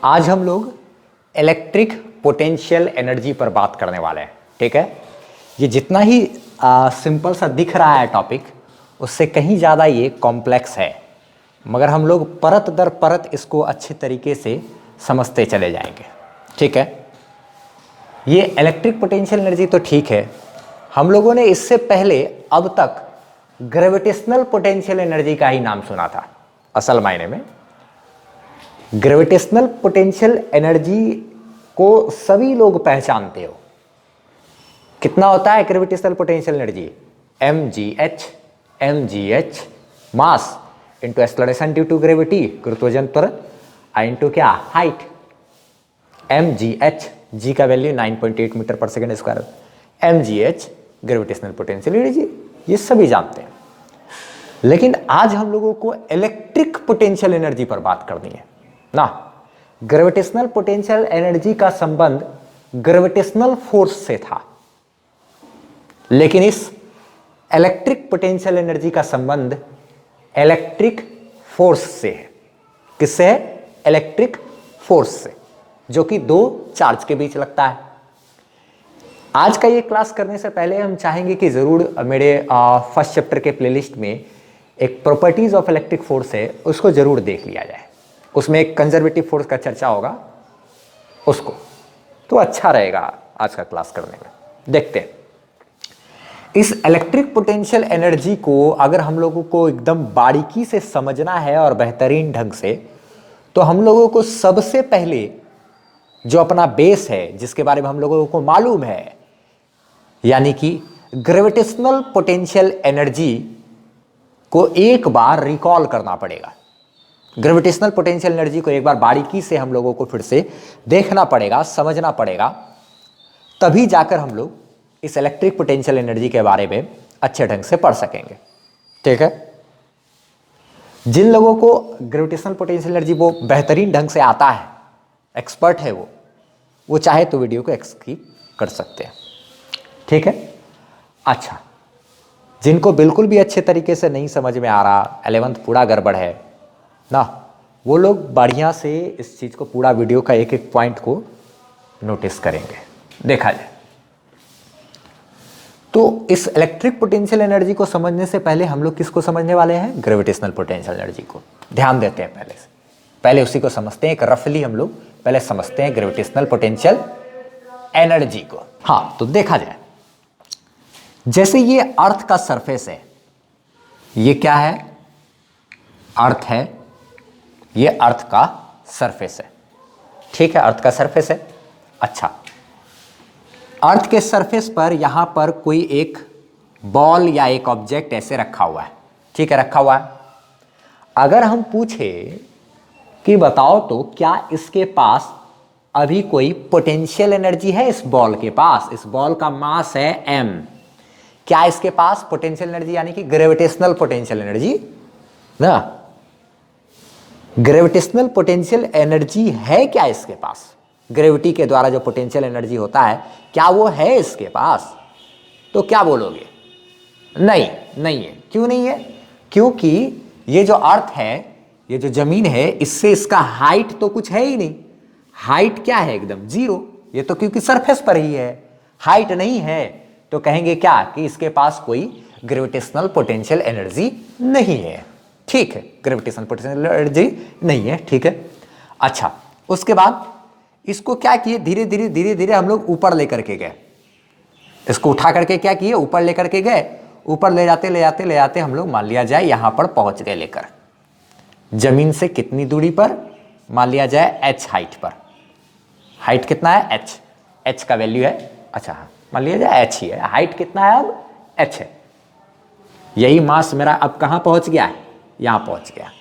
आज हम लोग इलेक्ट्रिक पोटेंशियल एनर्जी पर बात करने वाले हैं। ठीक है, ये जितना ही सिंपल सा दिख रहा है टॉपिक, उससे कहीं ज़्यादा ये कॉम्प्लेक्स है, मगर हम लोग परत दर परत इसको अच्छे तरीके से समझते चले जाएंगे। ठीक है, ये इलेक्ट्रिक पोटेंशियल एनर्जी तो ठीक है, हम लोगों ने इससे पहले अब तक ग्रेविटेशनल पोटेंशियल एनर्जी का ही नाम सुना था। असल मायने में ग्रेविटेशनल पोटेंशियल एनर्जी को सभी लोग पहचानते हो। कितना होता है gravitational potential energy? mgh mass into acceleration due to gravity, गुरुत्वाकर्षण त्वरण, इंटू क्या हाइट। mgh, g का वैल्यू 9.8 मीटर पर second square. mgh gravitational potential energy, ये सभी जानते हैं। लेकिन आज हम लोगों को इलेक्ट्रिक पोटेंशियल एनर्जी पर बात करनी है ना। ग्रेविटेशनल पोटेंशियल एनर्जी का संबंध ग्रेविटेशनल फोर्स से था, लेकिन इस इलेक्ट्रिक पोटेंशियल एनर्जी का संबंध इलेक्ट्रिक फोर्स से है। किससे है? इलेक्ट्रिक फोर्स से, जो कि दो चार्ज के बीच लगता है। आज का ये क्लास करने से पहले हम चाहेंगे कि जरूर मेरे फर्स्ट चैप्टर के प्लेलिस्ट में एक प्रॉपर्टीज ऑफ इलेक्ट्रिक फोर्स है, उसको जरूर देख लिया जाए। उसमें एक कंजर्वेटिव फोर्स का चर्चा होगा, उसको तो अच्छा रहेगा आज का क्लास करने में। देखते हैं इस इलेक्ट्रिक पोटेंशियल एनर्जी को अगर हम लोगों को एकदम बारीकी से समझना है और बेहतरीन ढंग से, तो हम लोगों को सबसे पहले जो अपना बेस है, जिसके बारे में हम लोगों को मालूम है, यानी कि ग्रेविटेशनल पोटेंशियल एनर्जी को एक बार रिकॉल करना पड़ेगा। ग्रेविटेशनल पोटेंशियल एनर्जी को एक बार बारीकी से हम लोगों को फिर से देखना पड़ेगा, समझना पड़ेगा, तभी जाकर हम लोग इस इलेक्ट्रिक पोटेंशियल एनर्जी के बारे में अच्छे ढंग से पढ़ सकेंगे। ठीक है, जिन लोगों को ग्रेविटेशनल पोटेंशियल एनर्जी वो बेहतरीन ढंग से आता है, एक्सपर्ट है, वो चाहे तो वीडियो को स्किप कर सकते हैं। ठीक है, अच्छा, जिनको बिल्कुल भी अच्छे तरीके से नहीं समझ में आ रहा, 11th पूरा गड़बड़ है ना, वो लोग बढ़िया से इस चीज़ को, पूरा वीडियो का एक एक पॉइंट को नोटिस करेंगे, देखा जाए तो। इस इलेक्ट्रिक पोटेंशियल एनर्जी को समझने से पहले हम लोग किसको समझने वाले हैं? ग्रेविटेशनल पोटेंशियल एनर्जी को ध्यान देते हैं। पहले उसी को समझते हैं, एक रफली हम लोग पहले समझते हैं ग्रेविटेशनल पोटेंशियल एनर्जी को। हाँ, तो देखा जाए, जैसे ये अर्थ का सरफेस है, ये क्या है? अर्थ है, ये अर्थ का सरफेस है। ठीक है, अर्थ का सरफेस है। अच्छा, अर्थ के सरफेस पर यहां पर कोई एक बॉल या एक ऑब्जेक्ट ऐसे रखा हुआ है। ठीक है, रखा हुआ है। अगर हम पूछे कि बताओ तो क्या इसके पास अभी कोई पोटेंशियल एनर्जी है? इस बॉल के पास, इस बॉल का मास है m, क्या इसके पास पोटेंशियल एनर्जी यानी कि ग्रेविटेशनल पोटेंशियल एनर्जी ना, ग्रेविटेशनल पोटेंशियल एनर्जी है क्या इसके पास? ग्रेविटी के द्वारा जो पोटेंशियल एनर्जी होता है, क्या वो है इसके पास? तो क्या बोलोगे? नहीं, नहीं है। क्यों नहीं है? क्योंकि ये जो अर्थ है, ये जो जमीन है, इससे इसका हाइट तो कुछ है ही नहीं। हाइट क्या है? एकदम जीरो। ये तो क्योंकि सरफेस पर ही है, हाइट नहीं है, तो कहेंगे क्या कि इसके पास कोई ग्रेविटेशनल पोटेंशियल एनर्जी नहीं है। ठीक है, ग्रेविटेशनल पोटेंशियल एनर्जी नहीं है। ठीक है, अच्छा, उसके बाद इसको क्या किए? धीरे धीरे हम लोग ऊपर लेकर के गए। इसको उठा करके क्या किए? ऊपर लेकर के गए। ऊपर ले जाते हम लोग मान लिया जाए यहां पर पहुंच गए लेकर। जमीन से कितनी दूरी पर? मान लिया जाए h हाइट पर। हाइट कितना है? h। h का वैल्यू है, अच्छा मान लिया जाए h ही है। हाइट कितना है? अब h है। यही मास मेरा अब कहां पहुंच गया है? यहां पहुंच गया।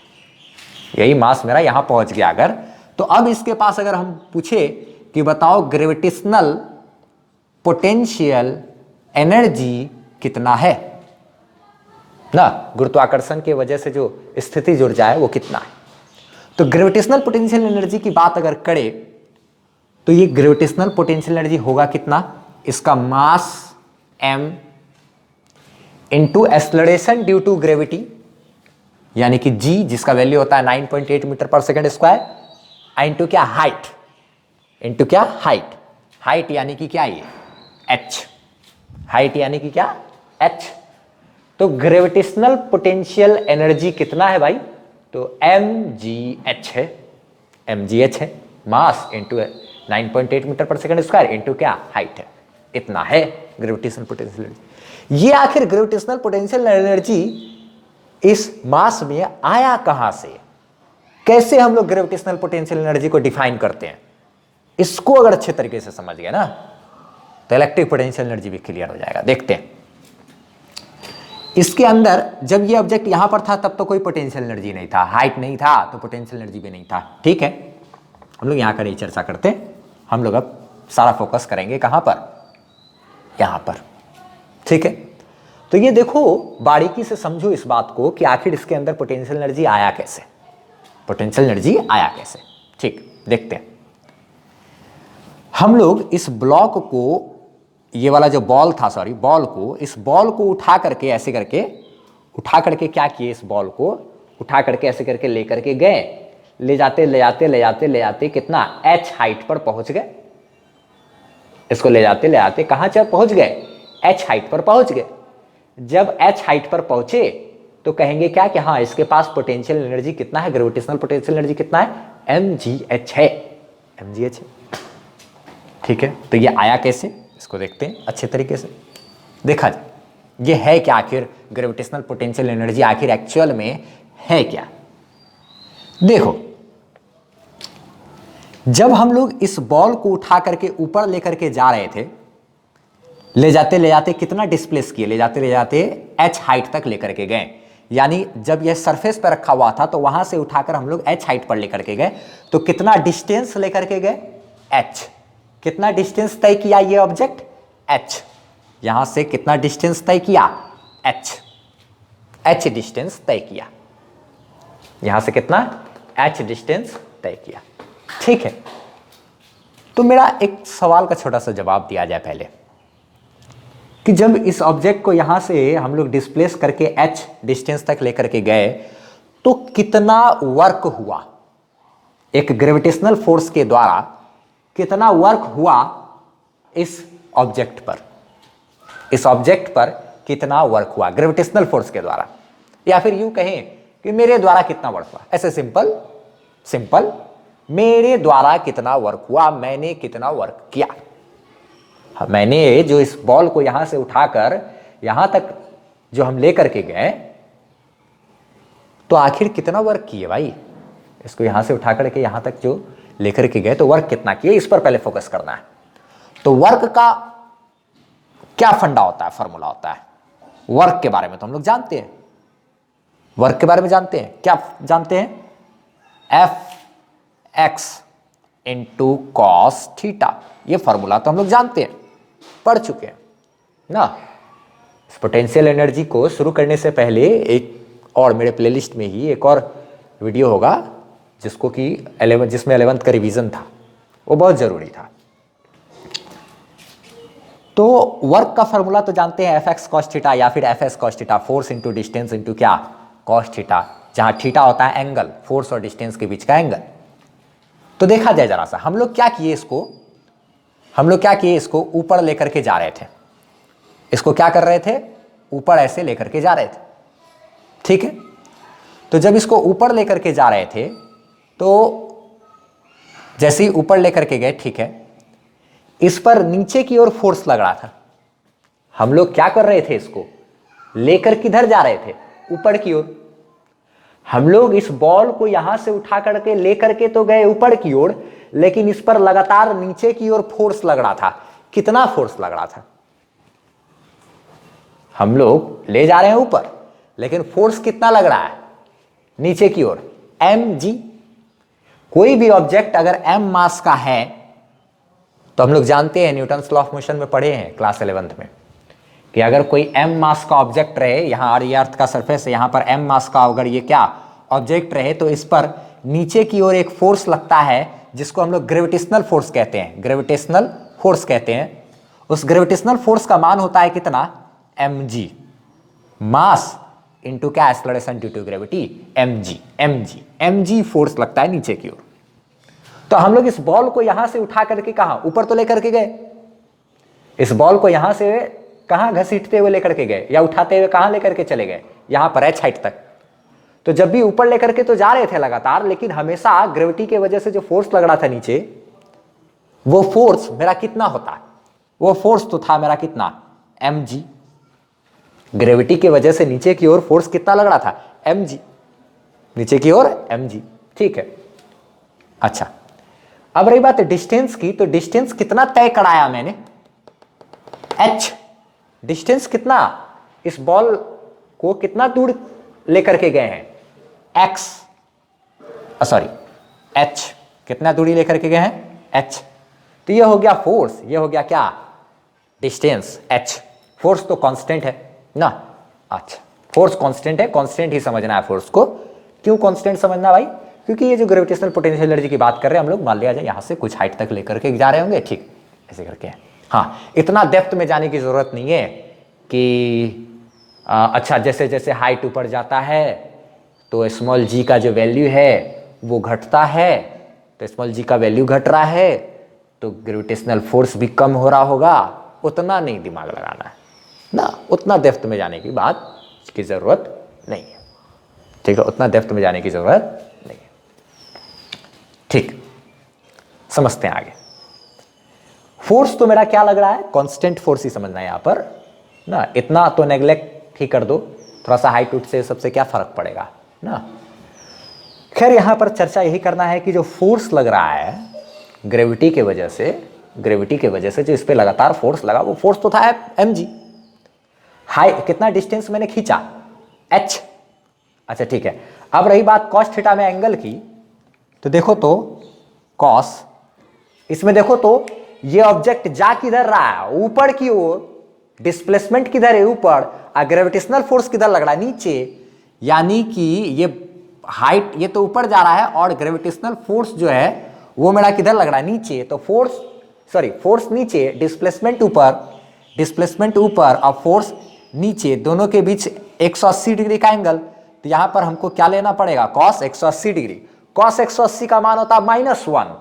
यही मास मेरा यहां पहुंच गया। अगर तो अब इसके पास अगर हम पूछे कि बताओ ग्रेविटेशनल पोटेंशियल एनर्जी कितना है ना, गुरुत्वाकर्षण की वजह से जो स्थिति जुड़ जाए वो कितना है, तो ग्रेविटेशनल पोटेंशियल एनर्जी की बात अगर करें तो ये ग्रेविटेशनल पोटेंशियल एनर्जी होगा कितना? इसका mass m into acceleration due to gravity, यानी कि g जिसका वैल्यू होता है 9.8 मीटर पर सेकेंड स्क्वायर, इंटू क्या हाइट, इंटू क्या हाइट, हाइट यानी कि क्या ये h, हाइट यानी कि क्या h। तो ग्रेविटेशनल पोटेंशियल एनर्जी कितना है भाई, तो mgh है, mgh है, मास इंटू 9.8 मीटर पर सेकंड स्क्वायर इंटू क्या हाइट है, इतना है ग्रेविटेशनल पोटेंशियल एनर्जी। ये आखिर ग्रेविटेशनल पोटेंशियल एनर्जी इस मास में आया कहां से, कैसे हम लोग ग्रेविटेशनल पोटेंशियल एनर्जी को डिफाइन करते हैं, इसको अगर अच्छे तरीके से समझ गए ना तो इलेक्ट्रिक पोटेंशियल एनर्जी भी क्लियर हो जाएगा। देखते हैं इसके अंदर जब ये ऑब्जेक्ट यहां पर था तब तो कोई पोटेंशियल एनर्जी नहीं था, हाइट नहीं था तो पोटेंशियल एनर्जी भी नहीं था, ठीक है। हम लोग यहां का नहीं चर्चा करते, हम लोग अब सारा फोकस करेंगे कहां पर, यहां पर, ठीक है। तो ये देखो बारीकी से समझो इस बात को कि आखिर इसके अंदर पोटेंशियल एनर्जी आया कैसे, पोटेंशियल एनर्जी आया कैसे, ठीक। देखते हैं हम लोग इस ब्लॉक को, ये वाला जो बॉल था, सॉरी बॉल को, इस बॉल को उठा करके ऐसे करके उठा करके क्या किए, इस बॉल को उठा करके ऐसे करके लेकर के गए, ले जाते ले जाते ले जाते ले जाते कितना h हाइट पर पहुंच गए, इसको ले जाते कहां चल पहुंच गए, h हाइट पर पहुंच गए। जब h हाइट पर पहुंचे तो कहेंगे क्या कि हाँ इसके पास पोटेंशियल एनर्जी कितना है, ग्रेविटेशनल पोटेंशियल एनर्जी कितना है, mgh है, mgh है, ठीक है। तो ये आया कैसे, इसको देखते हैं अच्छे तरीके से। देखा जाए ये है क्या आखिर ग्रेविटेशनल पोटेंशियल एनर्जी, आखिर एक्चुअल में है क्या। देखो जब हम लोग इस बॉल को उठा करके ऊपर लेकर के जा रहे थे, ले जाते कितना डिस्प्लेस किए, ले जाते h हाइट तक लेकर के गए, यानी जब यह सरफेस पर रखा हुआ था तो वहां से उठाकर हम लोग h हाइट पर लेकर के गए, तो कितना डिस्टेंस लेकर के गए, h। कितना डिस्टेंस तय किया ये ऑब्जेक्ट, h। यहां से कितना डिस्टेंस तय किया, h डिस्टेंस तय किया, यहां से कितना h डिस्टेंस तय किया, ठीक है। तो मेरा एक सवाल का छोटा सा जवाब दिया जाए पहले, कि जब इस ऑब्जेक्ट को यहां से हम लोग डिस्प्लेस करके h डिस्टेंस तक लेकर के गए तो कितना वर्क हुआ, एक ग्रेविटेशनल फोर्स के द्वारा कितना वर्क हुआ इस ऑब्जेक्ट पर, इस ऑब्जेक्ट पर कितना वर्क हुआ ग्रेविटेशनल फोर्स के द्वारा, या फिर यूं कहें कि मेरे द्वारा कितना वर्क हुआ, ऐसे सिंपल मेरे द्वारा कितना वर्क हुआ, मैंने कितना वर्क किया। मैंने जो इस बॉल को यहां से उठाकर यहां तक जो हम लेकर के गए तो आखिर कितना वर्क किए भाई, इसको यहां से उठा करके यहां तक जो लेकर के गए तो वर्क कितना किए, इस पर पहले फोकस करना है। तो वर्क का क्या फंडा होता है, फॉर्मूला होता है, वर्क के बारे में तो हम लोग जानते हैं, वर्क के बारे में जानते हैं, क्या जानते हैं, Fx इंटू कॉस थीटा, ये फॉर्मूला तो हम लोग जानते हैं, पढ़ चुके हैं ना। इस पोटेंशियल एनर्जी को शुरू करने से पहले एक और मेरे प्लेलिस्ट में ही एक और वीडियो होगा जिसको कि जिसमें 11th का रिवीजन था, वो बहुत जरूरी था। तो वर्क का फॉर्मूला तो जानते हैं, एफ एक्स कॉस थीटा या फिर F S cos theta, force into distance into क्या कॉस थीटा, जहां थीटा होता है एंगल, फोर्स और डिस्टेंस के बीच का एंगल। तो देखा जाए जरा सा, हम लोग क्या किए इसको ऊपर लेकर के जा रहे थे, इसको क्या कर रहे थे, ऊपर ऐसे लेकर के जा रहे थे, ठीक है। तो जब इसको ऊपर लेकर के जा रहे थे तो जैसे ही ऊपर लेकर के गए, ठीक है, इस पर नीचे की ओर फोर्स लग रहा था। हम लोग क्या कर रहे थे, इसको लेकर किधर जा रहे थे, ऊपर की ओर। हम लोग इस बॉल को यहां से उठा करके लेकर के तो गए ऊपर की ओर, लेकिन इस पर लगातार नीचे की ओर फोर्स लग रहा था। कितना फोर्स लग रहा था, हम लोग ले जा रहे हैं ऊपर लेकिन फोर्स कितना लग रहा है नीचे की ओर, mg। कोई भी ऑब्जेक्ट अगर m मास का है तो हम लोग जानते हैं, न्यूटन्स लॉ ऑफ मोशन में पढ़े हैं क्लास 11th में, कि अगर कोई m मास का ऑब्जेक्ट रहे, यहां ये अर्थ का सरफेस है, यहां पर m मास का अगर ये क्या ऑब्जेक्ट रहे तो इस पर नीचे की ओर एक फोर्स लगता है जिसको हम लोग ग्रेविटेशनल फोर्स कहते हैं, ग्रेविटेशनल फोर्स कहते हैं। उस ग्रेविटेशनल फोर्स का मान होता है कितना, mg, मास इंटू क्या acceleration due to gravity, mg force लगता है नीचे की ओर। तो हम लोग इस बॉल को यहां से उठा करके कहां ऊपर तो लेकर के गए, इस बॉल को यहां से कहां घसीटते हुए लेकर के गए या उठाते हुए कहां लेकर के चले गए, यहां पर h हाइट तक। तो जब भी ऊपर लेकर के तो जा रहे थे लगातार, लेकिन हमेशा ग्रेविटी के वजह से जो फोर्स लग रहा था नीचे, वो फोर्स मेरा कितना होता, वो फोर्स तो था मेरा कितना mg। ग्रेविटी की वजह से नीचे की ओर फोर्स कितना लग रहा था mg, नीचे की ओर mg, ठीक है। अच्छा, अब रही बात डिस्टेंस की, तो डिस्टेंस कितना तय कराया मैंने, h। डिस्टेंस कितना, इस बॉल को कितना दूर लेकर के गए हैं, x, सॉरी h, कितना दूरी लेकर के गए हैं h। तो ये हो गया फोर्स, ये हो गया क्या डिस्टेंस h। फोर्स तो कांस्टेंट है ना, अच्छा फोर्स कांस्टेंट है, कांस्टेंट ही समझना है फोर्स को। क्यों कांस्टेंट समझना भाई, क्योंकि ये जो ग्रेविटेशनल पोटेंशियल एनर्जी की बात कर रहे हैं हम लोग, मान लिया जाए यहां से कुछ हाइट तक लेकर के जा रहे होंगे, ठीक ऐसे करके। हाँ, इतना डेप्थ में जाने की जरूरत नहीं है कि अच्छा जैसे जैसे हाइट ऊपर जाता है तो स्मॉल जी का जो वैल्यू है वो घटता है, तो स्मॉल जी का वैल्यू घट रहा है तो ग्रेविटेशनल फोर्स भी कम हो रहा होगा, उतना नहीं दिमाग लगाना है ना, उतना डेप्थ में जाने की बात की जरूरत नहीं है, ठीक है, उतना डेप्थ में जाने की जरूरत नहीं है, ठीक, समझते हैं आगे। फोर्स तो मेरा क्या लग रहा है, कांस्टेंट फोर्स ही समझना है यहां पर ना, इतना तो नेग्लेक्ट ही कर दो, थोड़ा सा हाइट उठ से सबसे क्या फर्क पड़ेगा ना। खैर यहां पर चर्चा यही करना है कि जो फोर्स लग रहा है ग्रेविटी के वजह से, ग्रेविटी के वजह से जो इस पे लगातार फोर्स लगा, वो फोर्स तो था mg। हाई कितना डिस्टेंस मैंने खींचा h, अच्छा ठीक है। अब रही बात cos थीटा में एंगल की, तो देखो तो cos, इसमें देखो तो ये ऑब्जेक्ट जा किधर रहा है, ऊपर की ओर, डिस्प्लेसमेंट किधर है ऊपर, और ग्रेविटेशनल फोर्स किधर लग रहा है नीचे, यानी कि ये हाइट ये तो ऊपर जा रहा है और ग्रेविटेशनल फोर्स जो है वो मेरा किधर लग रहा है नीचे, तो फोर्स सॉरी फोर्स नीचे, डिस्प्लेसमेंट ऊपर, डिस्प्लेसमेंट ऊपर और फोर्स नीचे, दोनों के बीच 180 डिग्री का एंगल। तो यहां पर हमको क्या लेना पड़ेगा, cos 180 डिग्री, cos 180 का मान होता है -1,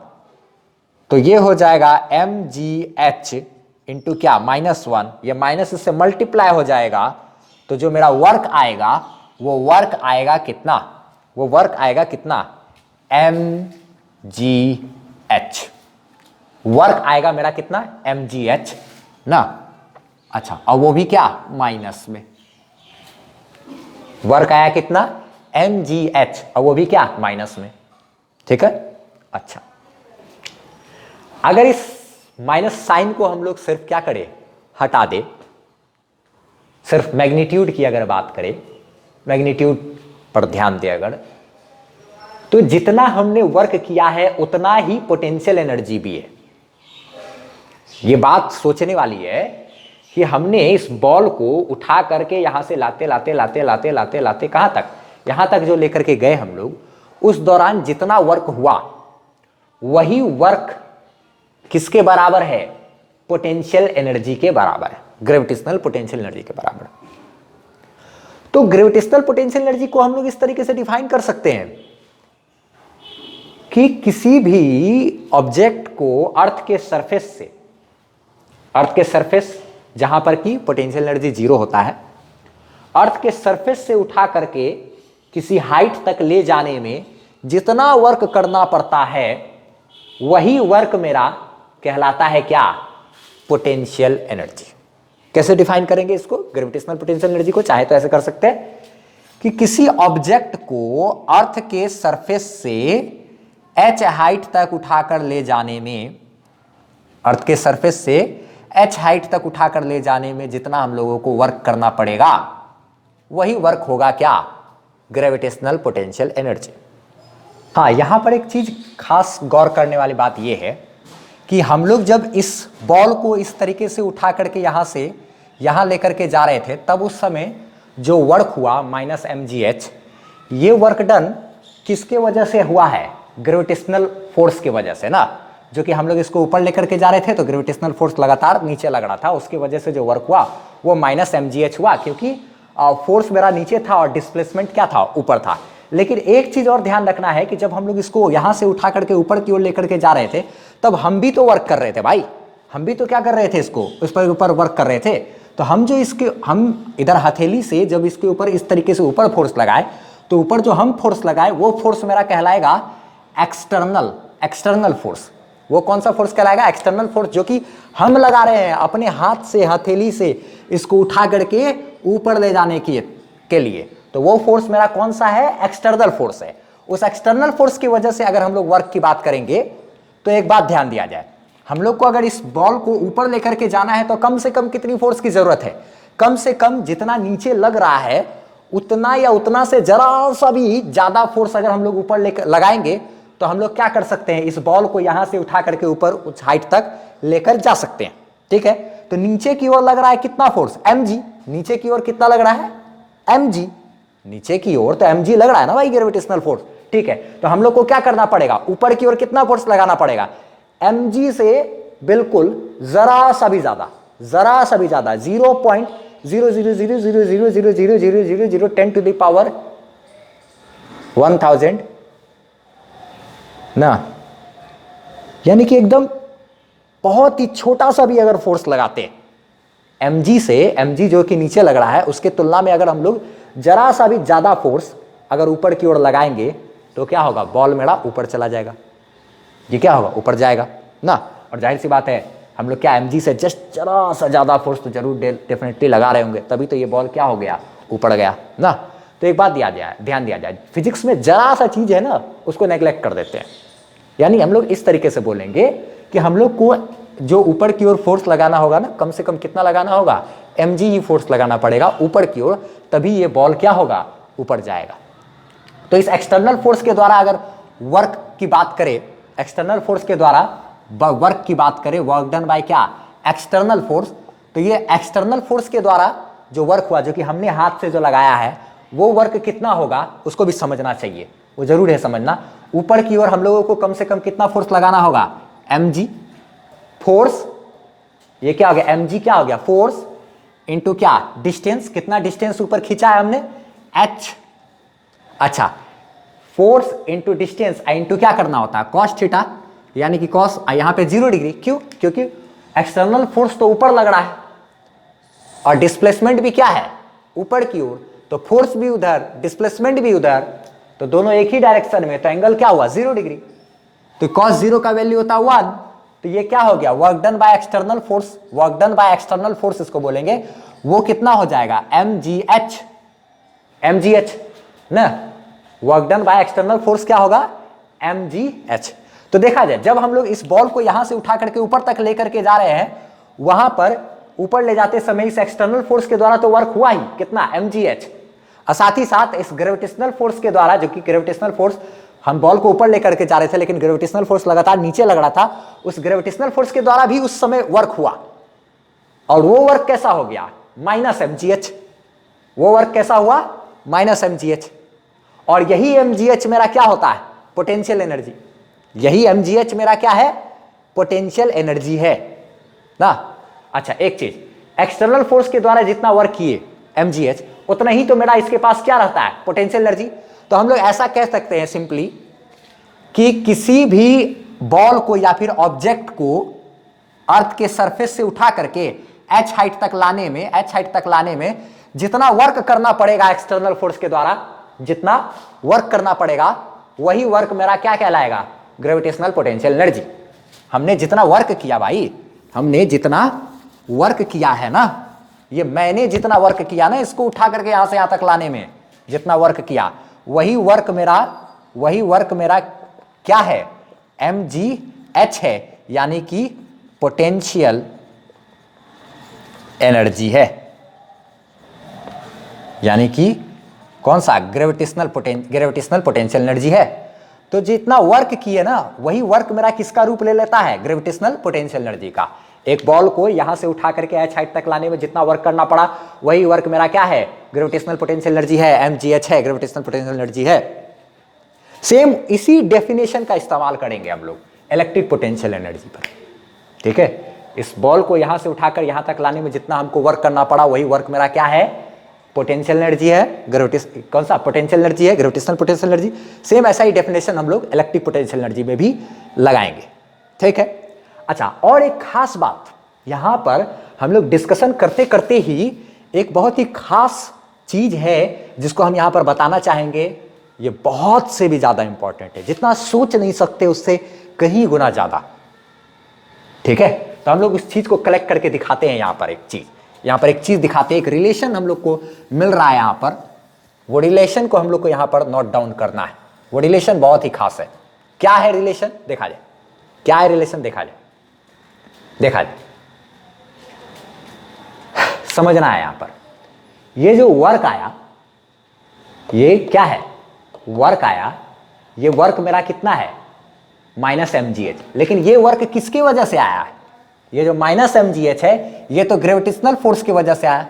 तो ये हो जाएगा mgh इंटू क्या -1, ये माइनस से मल्टीप्लाई हो जाएगा, तो जो मेरा वर्क आएगा वो वर्क आएगा कितना, वो वर्क आएगा कितना mgh, वर्क आएगा मेरा कितना mgh ना। अच्छा, और वो भी क्या माइनस में, वर्क आया कितना mgh और वो भी क्या माइनस में, ठीक है। अच्छा, अगर इस माइनस साइन को हम लोग सिर्फ क्या करें, हटा दे, सिर्फ मैग्नीट्यूड की अगर बात करें, मैग्नीट्यूड पर ध्यान दे अगर, तो जितना हमने वर्क किया है उतना ही पोटेंशियल एनर्जी भी है। ये बात सोचने वाली है कि हमने इस बॉल को उठा करके यहां से लाते लाते लाते लाते लाते लाते कहां तक, यहां तक जो लेकर के गए हम लोग, उस दौरान जितना वर्क हुआ वही वर्क किसके बराबर है, पोटेंशियल एनर्जी के बराबर है, ग्रेविटेशनल पोटेंशियल एनर्जी के बराबर। तो ग्रेविटेशनल पोटेंशियल एनर्जी को हम लोग इस तरीके से डिफाइन कर सकते हैं कि किसी भी ऑब्जेक्ट को अर्थ के सरफेस से, अर्थ के सरफेस जहां पर की पोटेंशियल एनर्जी 0 होता है, अर्थ के सरफेस से उठा करके किसी हाइट तक ले जाने में जितना वर्क करना पड़ता है वही वर्क मेरा कहलाता है क्या, पोटेंशियल एनर्जी। कैसे डिफाइन करेंगे इसको, ग्रेविटेशनल पोटेंशियल एनर्जी को, चाहे तो ऐसे कर सकते हैं कि किसी ऑब्जेक्ट को अर्थ के सरफेस से h हाइट तक उठाकर ले जाने में, अर्थ के सरफेस से h हाइट तक उठाकर ले जाने में जितना हम लोगों को वर्क करना पड़ेगा वही वर्क होगा क्या, ग्रेविटेशनल पोटेंशियल एनर्जी। हाँ, यहां पर एक चीज खास गौर करने वाली बात यह है कि हम लोग जब इस बॉल को इस तरीके से उठा करके यहां से यहां लेकर के जा रहे थे, तब उस समय जो वर्क हुआ -mgh, ये वर्क डन किसके वजह से हुआ है, ग्रेविटेशनल फोर्स की वजह से ना, जो कि हम लोग इसको ऊपर लेकर के जा रहे थे तो ग्रेविटेशनल फोर्स लगातार नीचे लग रहा था, उसकी वजह से जो वर्क हुआ वो -mgh हुआ, क्योंकि फोर्स मेरा नीचे था और डिस्प्लेसमेंट क्या था, ऊपर था। लेकिन एक चीज और ध्यान रखना है कि जब हम लोग इसको यहां से उठा करके ऊपर की ओर लेकर के जा रहे थे, तब हम भी तो वर्क कर रहे थे भाई। हम भी तो क्या कर रहे थे, इसको उस पर ऊपर वर्क कर रहे थे। तो हम इधर हथेली से जब इसके ऊपर इस तरीके से ऊपर फोर्स लगाए, तो ऊपर जो हम फोर्स लगाए वो फोर्स मेरा कहलाएगा एक्सटर्नल फोर्स। वो कौन सा फोर्स कहलाएगा? एक्सटर्नल फोर्स, जो कि हम लगा रहे हैं अपने हाथ से, हथेली से इसको उठा करके ऊपर ले जाने के लिए। तो वो फोर्स मेरा कौन सा है? एक्सटर्नल फोर्स है। उस एक्सटर्नल फोर्स की वजह से अगर हम लोग वर्क की बात करेंगे तो एक बात ध्यान दिया जाए, हम लोग को अगर इस बॉल को ऊपर लेकर के जाना है तो कम से कम कितनी फोर्स की जरूरत है? कम से कम जितना नीचे लग रहा है उतना या उतना से जरा सा भी ज्यादा फोर्स अगर हम लोग ऊपर लेकर लगाएंगे तो हम लोग क्या कर सकते हैं? इस बॉल को यहां से उठा करके ऊपर उस हाइट तक लेकर जा सकते हैं। ठीक है, तो नीचे की ओर लग रहा है कितना फोर्स? mg। नीचे की ओर कितना लग रहा है? mg। नीचे की ओर तो mg लग रहा है ना भाई, ग्रेविटेशनल फोर्स। ठीक है, तो हम लोग को क्या करना पड़ेगा? ऊपर की ओर कितना फोर्स लगाना पड़ेगा? mg से बिल्कुल जरा सा भी ज्यादा 0.00000000010 टू द पावर 1000 ना, यानी कि एकदम बहुत ही छोटा सा भी अगर फोर्स लगाते हैं mg से, mg जो कि नीचे लग रहा है उसके तुलना में अगर हम लोग जरा सा भी ज्यादा फोर्स अगर ऊपर की ओर लगाएंगे तो क्या होगा? बॉल मेरा ऊपर चला जाएगा। ये क्या होगा? ऊपर जाएगा ना। और जाहिर सी बात है हम लोग क्या mg से जस्ट जरा सा ज्यादा फोर्स तो जरूर डेफिनेटली लगा रहे होंगे, तभी तो ये बॉल क्या हो गया? ऊपर गया ना। तो एक बात ध्यान दिया जाए, फिजिक्स में जरा सा चीज है ना उसको नेग्लेक्ट कर देते हैं। यानी हम लोग इस तरीके से बोलेंगे कि हम लोग को जो ऊपर की ओर फोर्स लगाना होगा ना, कम से कम कितना लगाना होगा? mg ही फोर्स लगाना पड़ेगा ऊपर की ओर, तभी ये बॉल क्या होगा? ऊपर जाएगा। तो इस एक्सटर्नल फोर्स के द्वारा अगर वर्क की बात करें, एक्सटर्नल फोर्स के द्वारा वर्क की बात करें, वर्क डन बाय क्या? External force. तो ये एक्सटर्नल फोर्स के द्वारा जो वर्क हुआ, जो कि हमने हाथ से जो लगाया है, वो वर्क कितना होगा उसको भी समझना चाहिए, वो जरूर है समझना। ऊपर की ओर हम लोगों को कम से कम कितना फोर्स लगाना होगा? mg फोर्स, ये क्या हो गया? mg क्या हो गया? फोर्स इंटू क्या? डिस्टेंस। कितना डिस्टेंस ऊपर खींचा है हमने? h। अच्छा, फोर्स इंटू डिस्टेंस इंटू क्या करना होता है? कॉस थीटा, यानी कि कॉस यहां पे 0 डिग्री। क्यों? क्योंकि एक्सटर्नल फोर्स तो ऊपर लग रहा है और डिस्प्लेसमेंट भी क्या है? ऊपर की ओर। तो फोर्स भी उधर, डिस्प्लेसमेंट भी उधर, तो दोनों एक ही डायरेक्शन में, तो एंगल क्या हुआ? 0 डिग्री। तो cos 0 का वैल्यू होता है 1। तो ये क्या हो गया? Work done by external force. Work done by external force इसको बोलेंगे। वो कितना हो जाएगा? mgh ना। Work done by external force क्या होगा? mgh। तो देखा जाए जब हम लोग इस बॉल को यहां से उठा करके ऊपर तक लेकर के जा रहे हैं, वहां पर ऊपर ले जाते समय इस एक्सटर्नल फोर्स के द्वारा तो वर्क हुआ ही कितना? mgh। और साथ ही साथ इस ग्रेविटेशनल फोर्स के द्वारा, जो कि ग्रेविटेशनल फोर्स, हम बॉल को ऊपर लेकर के जा रहे थे लेकिन ग्रेविटेशनल फोर्स लगातार नीचे लग रहा था, उस ग्रेविटेशनल फोर्स के द्वारा भी उस समय वर्क हुआ। और वो वर्क कैसा हो गया? Minus mgh। वो वर्क कैसा हुआ? Minus mgh। और यही mgh मेरा क्या होता है? Potential energy. यही mgh मेरा क्या है? पोटेंशियल एनर्जी है ना। अच्छा, एक चीज, एक्सटर्नल फोर्स के द्वारा जितना वर्क किए mgh, उतना ही तो मेरा इसके पास क्या रहता है? Potential energy. तो हम लोग ऐसा कह सकते हैं सिंपली कि किसी भी बॉल को या फिर ऑब्जेक्ट को अर्थ के सरफेस से उठा करके h हाइट तक लाने में जितना वर्क करना पड़ेगा एक्सटर्नल फोर्स के द्वारा, जितना वर्क करना पड़ेगा, वही वर्क मेरा क्या कहलाएगा? Gravitational potential energy. हमने जितना वर्क किया भाई, हमने जितना वर्क किया है ना, ये मैंने जितना वर्क किया ना इसको उठा करके यहां से यहां तक लाने में, जितना वर्क किया, वही वर्क मेरा क्या है? mgh है, यानी कि पोटेंशियल एनर्जी है। यानी कि कौन सा? ग्रेविटेशनल पोटेंशियल एनर्जी है। तो जितना वर्क किए ना, वही वर्क मेरा किसका रूप ले लेता है? ग्रेविटेशनल पोटेंशियल एनर्जी का। एक बॉल को यहां से उठा करके h हाइट तक लाने में जितना वर्क करना पड़ा, वही वर्क मेरा क्या है? ग्रेविटेशनल पोटेंशियल एनर्जी है, mgh है, ग्रेविटेशनल पोटेंशियल एनर्जी है। सेम इसी डेफिनेशन का इस्तेमाल करेंगे हम लोग इलेक्ट्रिक पोटेंशियल एनर्जी पर। ठीक है, इस बॉल को यहां से उठाकर यहां तक लाने में जितना हमको वर्क करना पड़ा, वही वर्क मेरा क्या है? पोटेंशियल एनर्जी है, कौन सा पोटेंशियल एनर्जी है, ग्रेविटेशनल पोटेंशियल एनर्जी। सेम ऐसा ही डेफिनेशन हम लोग इलेक्ट्रिक पोटेंशियल एनर्जी में भी लगाएंगे, ठीक है। अच्छा, और एक खास बात यहां पर हम लोग डिस्कशन करते करते ही एक बहुत ही खास चीज है जिसको हम यहां पर बताना चाहेंगे। ये बहुत से भी ज्यादा इंपॉर्टेंट है, जितना सोच नहीं सकते उससे कहीं गुना ज्यादा, ठीक है। तो हम लोग इस चीज को कलेक्ट करके दिखाते हैं। यहां पर एक चीज दिखाते हैं, एक रिलेशन हम लोग को मिल रहा है यहां पर। वो रिलेशन को हम लोग को यहां पर नोट डाउन करना है। वो रिलेशन बहुत ही खास है। क्या है रिलेशन, देखा जाए। क्या है रिलेशन, देखा जाए। समझना है यहां पर। ये जो वर्क आया, ये क्या है, वर्क आया, ये वर्क मेरा कितना है, -mgh। लेकिन ये वर्क किसकी वजह से आया है, ये जो -mgh है ये तो ग्रेविटेशनल फोर्स की वजह से आया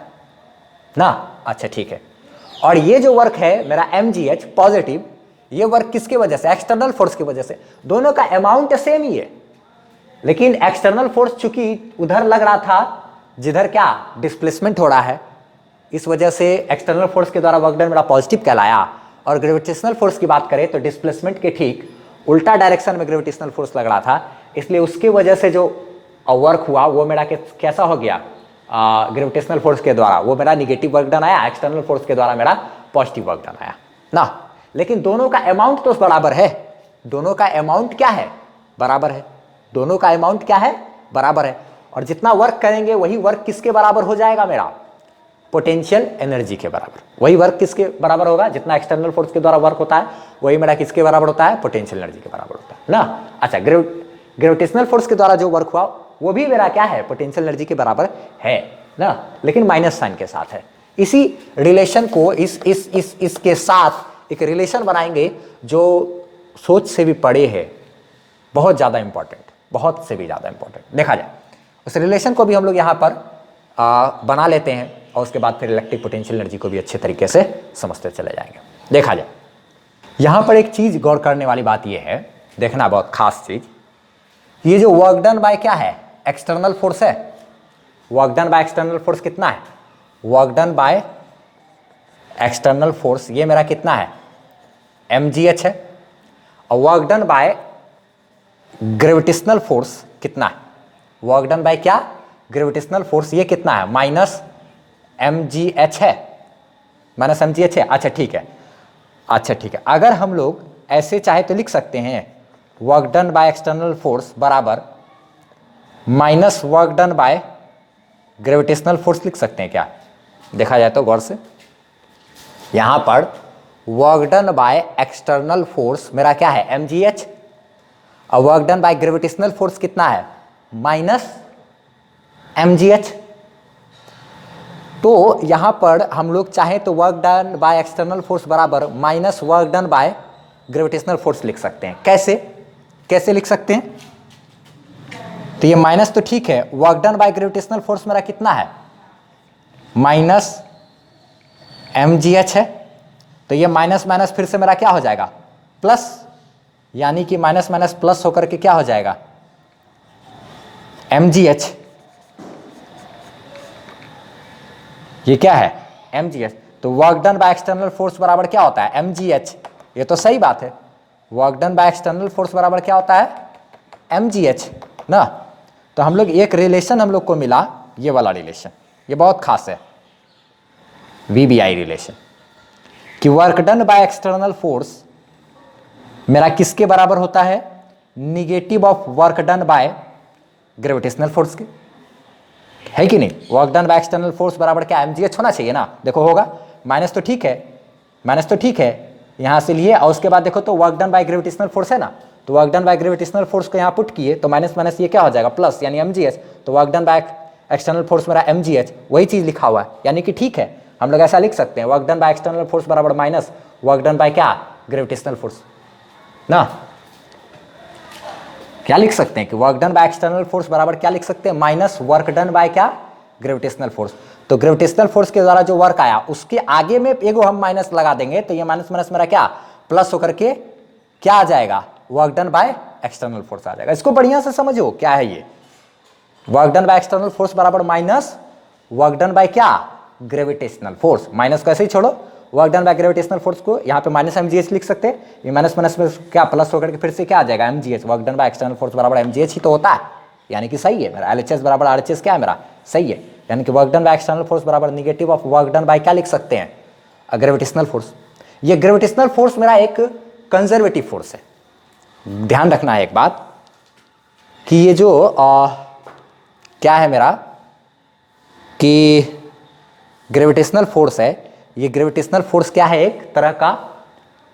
ना। अच्छा ठीक है। और ये जो वर्क है मेरा mgh पॉजिटिव, ये वर्क किसकी वजह से, एक्सटर्नल फोर्स की वजह से। दोनों का अमाउंट सेम ही है, लेकिन एक्सटर्नल फोर्स चूंकि उधर लग रहा था जिधर क्या डिस्प्लेसमेंट हो रहा है, इस वजह से एक्सटर्नल फोर्स के द्वारा वर्क डन मेरा पॉजिटिव कहलाया। और ग्रेविटेशनल फोर्स की बात करें तो डिस्प्लेसमेंट के ठीक उल्टा डायरेक्शन में ग्रेविटेशनल फोर्स लग रहा था, इसलिए उसकी वजह से जो वर्क हुआ वो मेरा कैसा हो गया, ग्रेविटेशनल फोर्स के द्वारा वो मेरा निगेटिव वर्क डन आया, एक्सटर्नल फोर्स के द्वारा मेरा पॉजिटिव वर्क डन आया ना। लेकिन दोनों का अमाउंट तो बराबर है, दोनों का अमाउंट क्या है, बराबर है। दोनों का अमाउंट क्या है, बराबर है। और जितना वर्क करेंगे वही वर्क किसके बराबर हो जाएगा, मेरा पोटेंशियल एनर्जी के बराबर। वही वर्क किसके बराबर होगा, जितना एक्सटर्नल फोर्स के द्वारा वर्क होता है वही मेरा किसके बराबर होता है, पोटेंशियल एनर्जी के बराबर होता है ना। अच्छा, ग्रेविटेशनल फोर्स के द्वारा जो वर्क हुआ वो भी मेरा क्या है, पोटेंशियल एनर्जी के बराबर है ना, लेकिन माइनस साइन के साथ है। इसी रिलेशन को इसके साथ एक रिलेशन बनाएंगे जो सोच से भी परे है, बहुत ज्यादा इंपॉर्टेंट, बहुत से भी ज्यादा इंपॉर्टेंट। देखा जाए उस रिलेशन को भी हम लोग यहाँ पर बना लेते हैं और उसके बाद फिर इलेक्ट्रिक पोटेंशियल एनर्जी को भी अच्छे तरीके से समझते चले जाएंगे। देखा जाए यहाँ पर एक चीज गौर करने वाली बात यह है, देखना बहुत खास चीज, ये जो वर्क डन बाय क्या है, एक्सटर्नल फोर्स है। Work done by external force कितना है, work done by external force ये मेरा कितना है, mgh है। और work done by gravitational force कितना है, वर्क डन बाय क्या, ग्रेविटेशनल फोर्स ये कितना है, -mgh है, -mgh है। अच्छा ठीक है, अच्छा ठीक है। अगर हम लोग ऐसे चाहे तो लिख सकते हैं work done by external force बराबर minus work done by gravitational force लिख सकते हैं क्या, देखा जाए तो गौर से। यहां पर work done by external force मेरा क्या है, mgh, और work done by gravitational force कितना है, -mgh। तो यहां पर हम लोग चाहें तो work done by external force बराबर minus work done by gravitational force लिख सकते हैं। कैसे लिख सकते हैं, तो ये माइनस तो ठीक है, work done by gravitational force मेरा कितना है, -mgh है। तो ये माइनस माइनस फिर से मेरा क्या हो जाएगा, प्लस, यानी कि माइनस माइनस प्लस होकर के क्या हो जाएगा, mgh। ये क्या है, mgh। तो work done by external force बराबर क्या होता है, mgh। ये तो सही बात है, work done by external force बराबर क्या होता है, mgh ना। तो हम लोग एक रिलेशन हम लोग को मिला, ये वाला रिलेशन, ये बहुत खास है, VBI रिलेशन, कि work done by external force मेरा किसके बराबर होता है, negative of work done by gravitational force के, है कि नहीं। Work done by external force बराबर क्या, mgh होना चाहिए ना। देखो होगा, माइनस तो ठीक है, यहां से लिए, और उसके बाद देखो तो work done by gravitational force है ना, तो work done by gravitational force को यहां पुट किए तो माइनस माइनस ये क्या हो जाएगा, प्लस, यानी mgh। तो work done by external force मेरा mgh, वही चीज लिखा हुआ है, यानी कि ठीक है, हम लोग ऐसा लिख सकते हैं, work done by external force बराबर माइनस वर्क डन बाय क्या, ग्रेविटेशनल फोर्स ना। क्या लिख सकते हैं कि work done by external force बराबर क्या लिख सकते हैं, माइनस वर्क डन बाय क्या, ग्रेविटेशनल फोर्स। तो ग्रेविटेशनल फोर्स के द्वारा जो वर्क आया उसके आगे में एगो हम माइनस लगा देंगे, तो ये माइनस माइनस मेरा क्या, प्लस होकर के क्या आ जाएगा, work done by external force आ जाएगा। इसको बढ़िया से समझो क्या है ये, work done by external force बराबर माइनस वर्क डन बाय क्या, ग्रेविटेशनल फोर्स। माइनस को ऐसे ही छोड़ो, work done by gravitational force को यहाँ पे माइनस mgh लिख सकते हैं। ये माइनस माइनस में क्या प्लस होकर के फिर से क्या आ जाएगा, mgh, work done by external force बराबर mgh ही तो होता है, यानी कि सही है मेरा। LHS बराबर RHS क्या है मेरा, सही है। यानी कि work done by external force बराबर negative of work done by क्या लिख सकते हैं, ग्रेविटेशनल फोर्स। ये ग्रेविटेशनल फोर्स मेरा एक कंजर्वेटिव फोर्स है। ध्यान रखना है एक बात कि ये जो क्या है मेरा कि ग्रेविटेशनल फोर्स है, ये ग्रेविटेशनल फोर्स क्या है, एक तरह का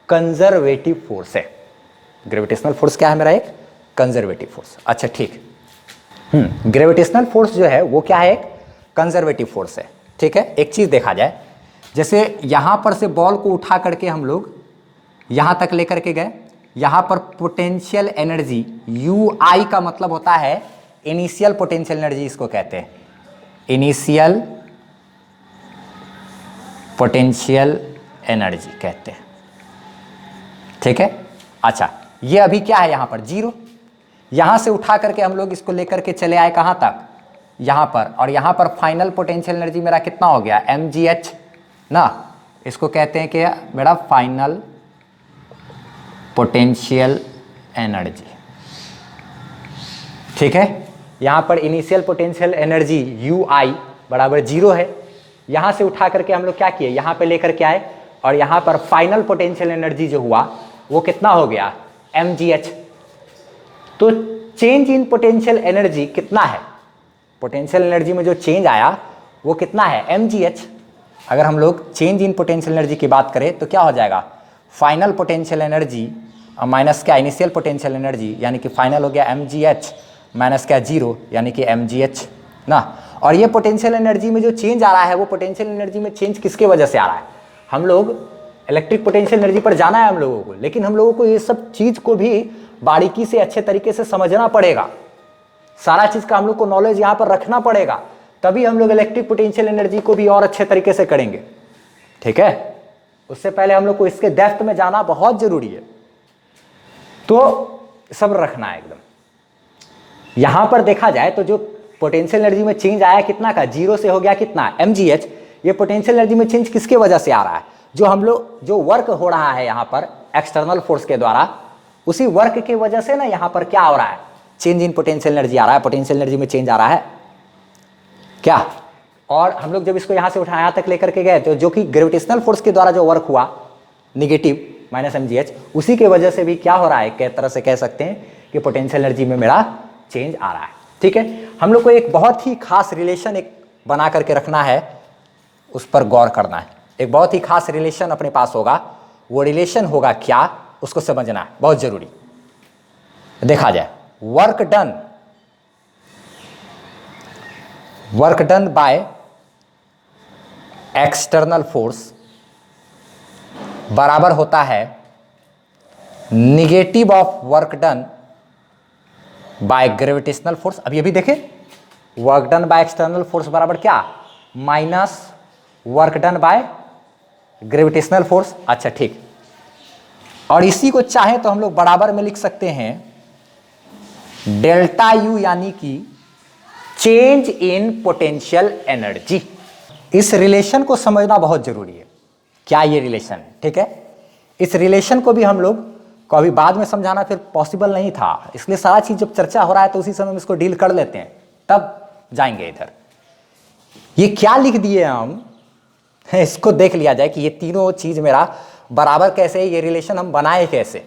कंजर्वेटिव फोर्स है। ग्रेविटेशनल फोर्स क्या है मेरा, एक कंजर्वेटिव फोर्स। अच्छा ठीक, ग्रेविटेशनल फोर्स जो है वो क्या है, एक कंजर्वेटिव फोर्स है। ठीक है, एक चीज देखा जाए, जैसे यहां पर से बॉल को उठा करके हम लोग यहां तक लेकर के गए, यहां पर पोटेंशियल एनर्जी UI का मतलब होता है इनिशियल पोटेंशियल एनर्जी, इसको कहते हैं इनिशियल पोटेंशियल एनर्जी कहते हैं। ठीक है, अच्छा ये अभी क्या है, यहां पर 0, यहां से उठा करके हम लोग इसको लेकर के चले आए कहां तक, यहां पर, और यहां पर फाइनल पोटेंशियल एनर्जी मेरा कितना हो गया, mgh ना, इसको कहते हैं कि मेरा फाइनल पोटेंशियल एनर्जी। ठीक है, यहां पर इनिशियल पोटेंशियल एनर्जी UI बराबर 0 है। यहां से उठा करके हम लोग क्या किए, यहां पे लेकर के आए, और यहां पर फाइनल पोटेंशियल एनर्जी जो हुआ वो कितना हो गया, mgh। तो चेंज इन पोटेंशियल एनर्जी कितना है, पोटेंशियल एनर्जी में जो चेंज आया वो कितना है, mgh। अगर हम लोग चेंज इन पोटेंशियल एनर्जी की बात करें तो क्या हो जाएगा, फाइनल पोटेंशियल एनर्जी माइनस क्या, इनिशियल पोटेंशियल एनर्जी, यानी कि फाइनल हो गया mgh माइनस क्या 0, यानी कि mgh ना। और ये पोटेंशियल एनर्जी में जो चेंज आ रहा है वो पोटेंशियल एनर्जी में चेंज किसके वजह से आ रहा है, हम लोग इलेक्ट्रिक पोटेंशियल एनर्जी पर जाना है हम लोगों को, लेकिन हम लोगों को ये सब चीज को भी बारीकी से अच्छे तरीके से समझना पड़ेगा, सारा चीज का हम लोग को नॉलेज यहाँ पर रखना पड़ेगा, तभी हम लोग इलेक्ट्रिक पोटेंशियल एनर्जी को भी और अच्छे तरीके से करेंगे। ठीक है, उससे पहले हम लोग को इसके डेप्थ में जाना बहुत जरूरी है, तो सब्र रखना है एकदम। यहां पर देखा जाए तो जो पोटेंशियल एनर्जी में चेंज आया कितना का, 0 से हो गया कितना, mgh। ये पोटेंशियल एनर्जी में चेंज किसके वजह से आ रहा है, जो हम लोग जो वर्क हो रहा है यहाँ पर एक्सटर्नल फोर्स के द्वारा, उसी वर्क की वजह से ना यहाँ पर क्या हो रहा है, चेंज इन पोटेंशियल एनर्जी आ रहा है, पोटेंशियल एनर्जी में चेंज आ रहा है क्या। और हम लोग जब इसको यहाँ से उठाया तक लेकर के गए तो जो कि ग्रेविटेशनल फोर्स के द्वारा जो वर्क हुआ निगेटिव माइनस mgh, उसी के वजह से भी क्या हो रहा है, एक तरह से कह सकते हैं कि पोटेंशियल एनर्जी में मेरा चेंज आ रहा है। ठीक है, हम लोग को एक बहुत ही खास रिलेशन एक बना करके रखना है, उस पर गौर करना है। एक बहुत ही खास रिलेशन अपने पास होगा, वो रिलेशन होगा क्या, उसको समझना है, बहुत जरूरी। देखा जाए, work done by external force बराबर होता है negative of work done by gravitational force. अभी देखें, work done by external force बराबर क्या, minus work done by gravitational force. अच्छा ठीक, और इसी को चाहे तो हम लोग बराबर में लिख सकते हैं डेल्टा U, यानी कि चेंज इन पोटेंशियल एनर्जी। इस रिलेशन को समझना बहुत जरूरी है, क्या ये रिलेशन, ठीक है। इस रिलेशन को भी हम लोग को अभी बाद में समझाना फिर पॉसिबल नहीं था, इसलिए सारा चीज जब चर्चा हो रहा है तो उसी समय इसको डील कर लेते हैं, तब जाएंगे इधर। ये क्या लिख दिए हम, इसको देख लिया जाए कि ये तीनों चीज मेरा बराबर कैसे है, ये रिलेशन हम बनाए कैसे।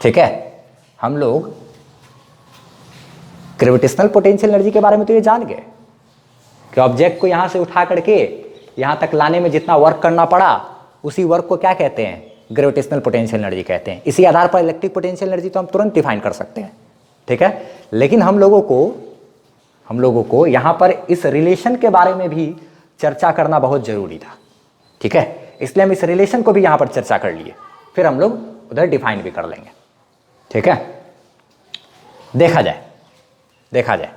ठीक है, हम लोग ग्रेविटेशनल पोटेंशियल एनर्जी के बारे में तो ये जान गए कि ऑब्जेक्ट को यहां से उठा करके यहां तक लाने में जितना वर्क करना पड़ा, उसी वर्क को क्या कहते हैं, ग्रेविटेशनल पोटेंशियल एनर्जी कहते हैं। इसी आधार पर इलेक्ट्रिक पोटेंशियल एनर्जी तो हम तुरंत डिफाइन कर सकते हैं। ठीक है, लेकिन हम लोगों को यहां पर इस रिलेशन के बारे में भी चर्चा करना बहुत जरूरी था। ठीक है, इसलिए हम इस रिलेशन को भी यहां पर चर्चा कर लिए, फिर हम लोग उधर डिफाइन भी कर लेंगे। ठीक है, देखा जाए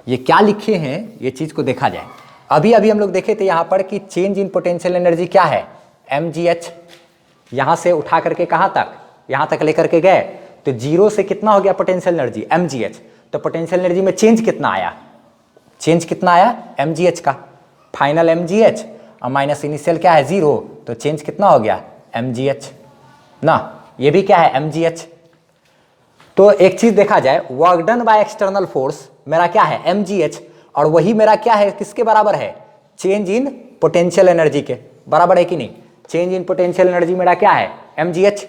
ये क्या लिखे हैं, ये चीज को देखा जाए। अभी हम लोग देखे थे यहां पर कि चेंज इन पोटेंशियल एनर्जी क्या है, mgh। यहां से उठा करके कहां तक, यहां तक लेकर के गए तो 0 से कितना हो गया पोटेंशियल एनर्जी, mgh। तो पोटेंशियल एनर्जी में चेंज कितना आया, mgh का। फाइनल mgh और माइनस इनिशियल क्या है 0, तो चेंज कितना हो गया mgh ना, ये भी क्या है mgh। तो एक चीज देखा जाए, work done by external force मेरा क्या है mgh, और वही मेरा क्या है किसके बराबर है, चेंज इन पोटेंशियल एनर्जी के बराबर है कि नहीं। चेंज इन पोटेंशियल एनर्जी मेरा क्या है mgh,